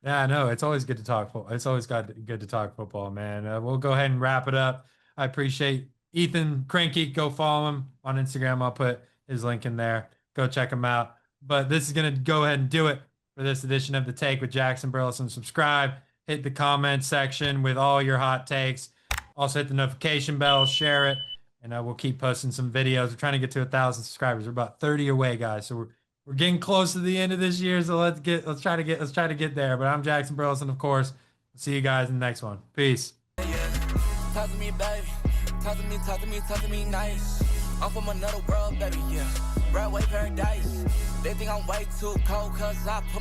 Yeah, no, it's always good to talk. It's always good to talk football, man. We'll go ahead and wrap it up. I appreciate Ethan Cranky. Go follow him on Instagram. I'll put his link in there. Go check him out. But this is gonna go ahead and do it for this edition of the Take with Jackson Burleson. Subscribe, hit the comment section with all your hot takes. Also hit the notification bell, share it, and we'll keep posting some videos. We're trying to get to 1,000 subscribers. We're about 30 away, guys. So we're getting close to the end of this year. So let's try to get there. But I'm Jackson Burleson, of course. See you guys in the next one. Peace. Talk to me, baby. Talk to me nice. I'm from another world, baby, yeah. Broadway paradise. They think I'm way too cold, cause I put my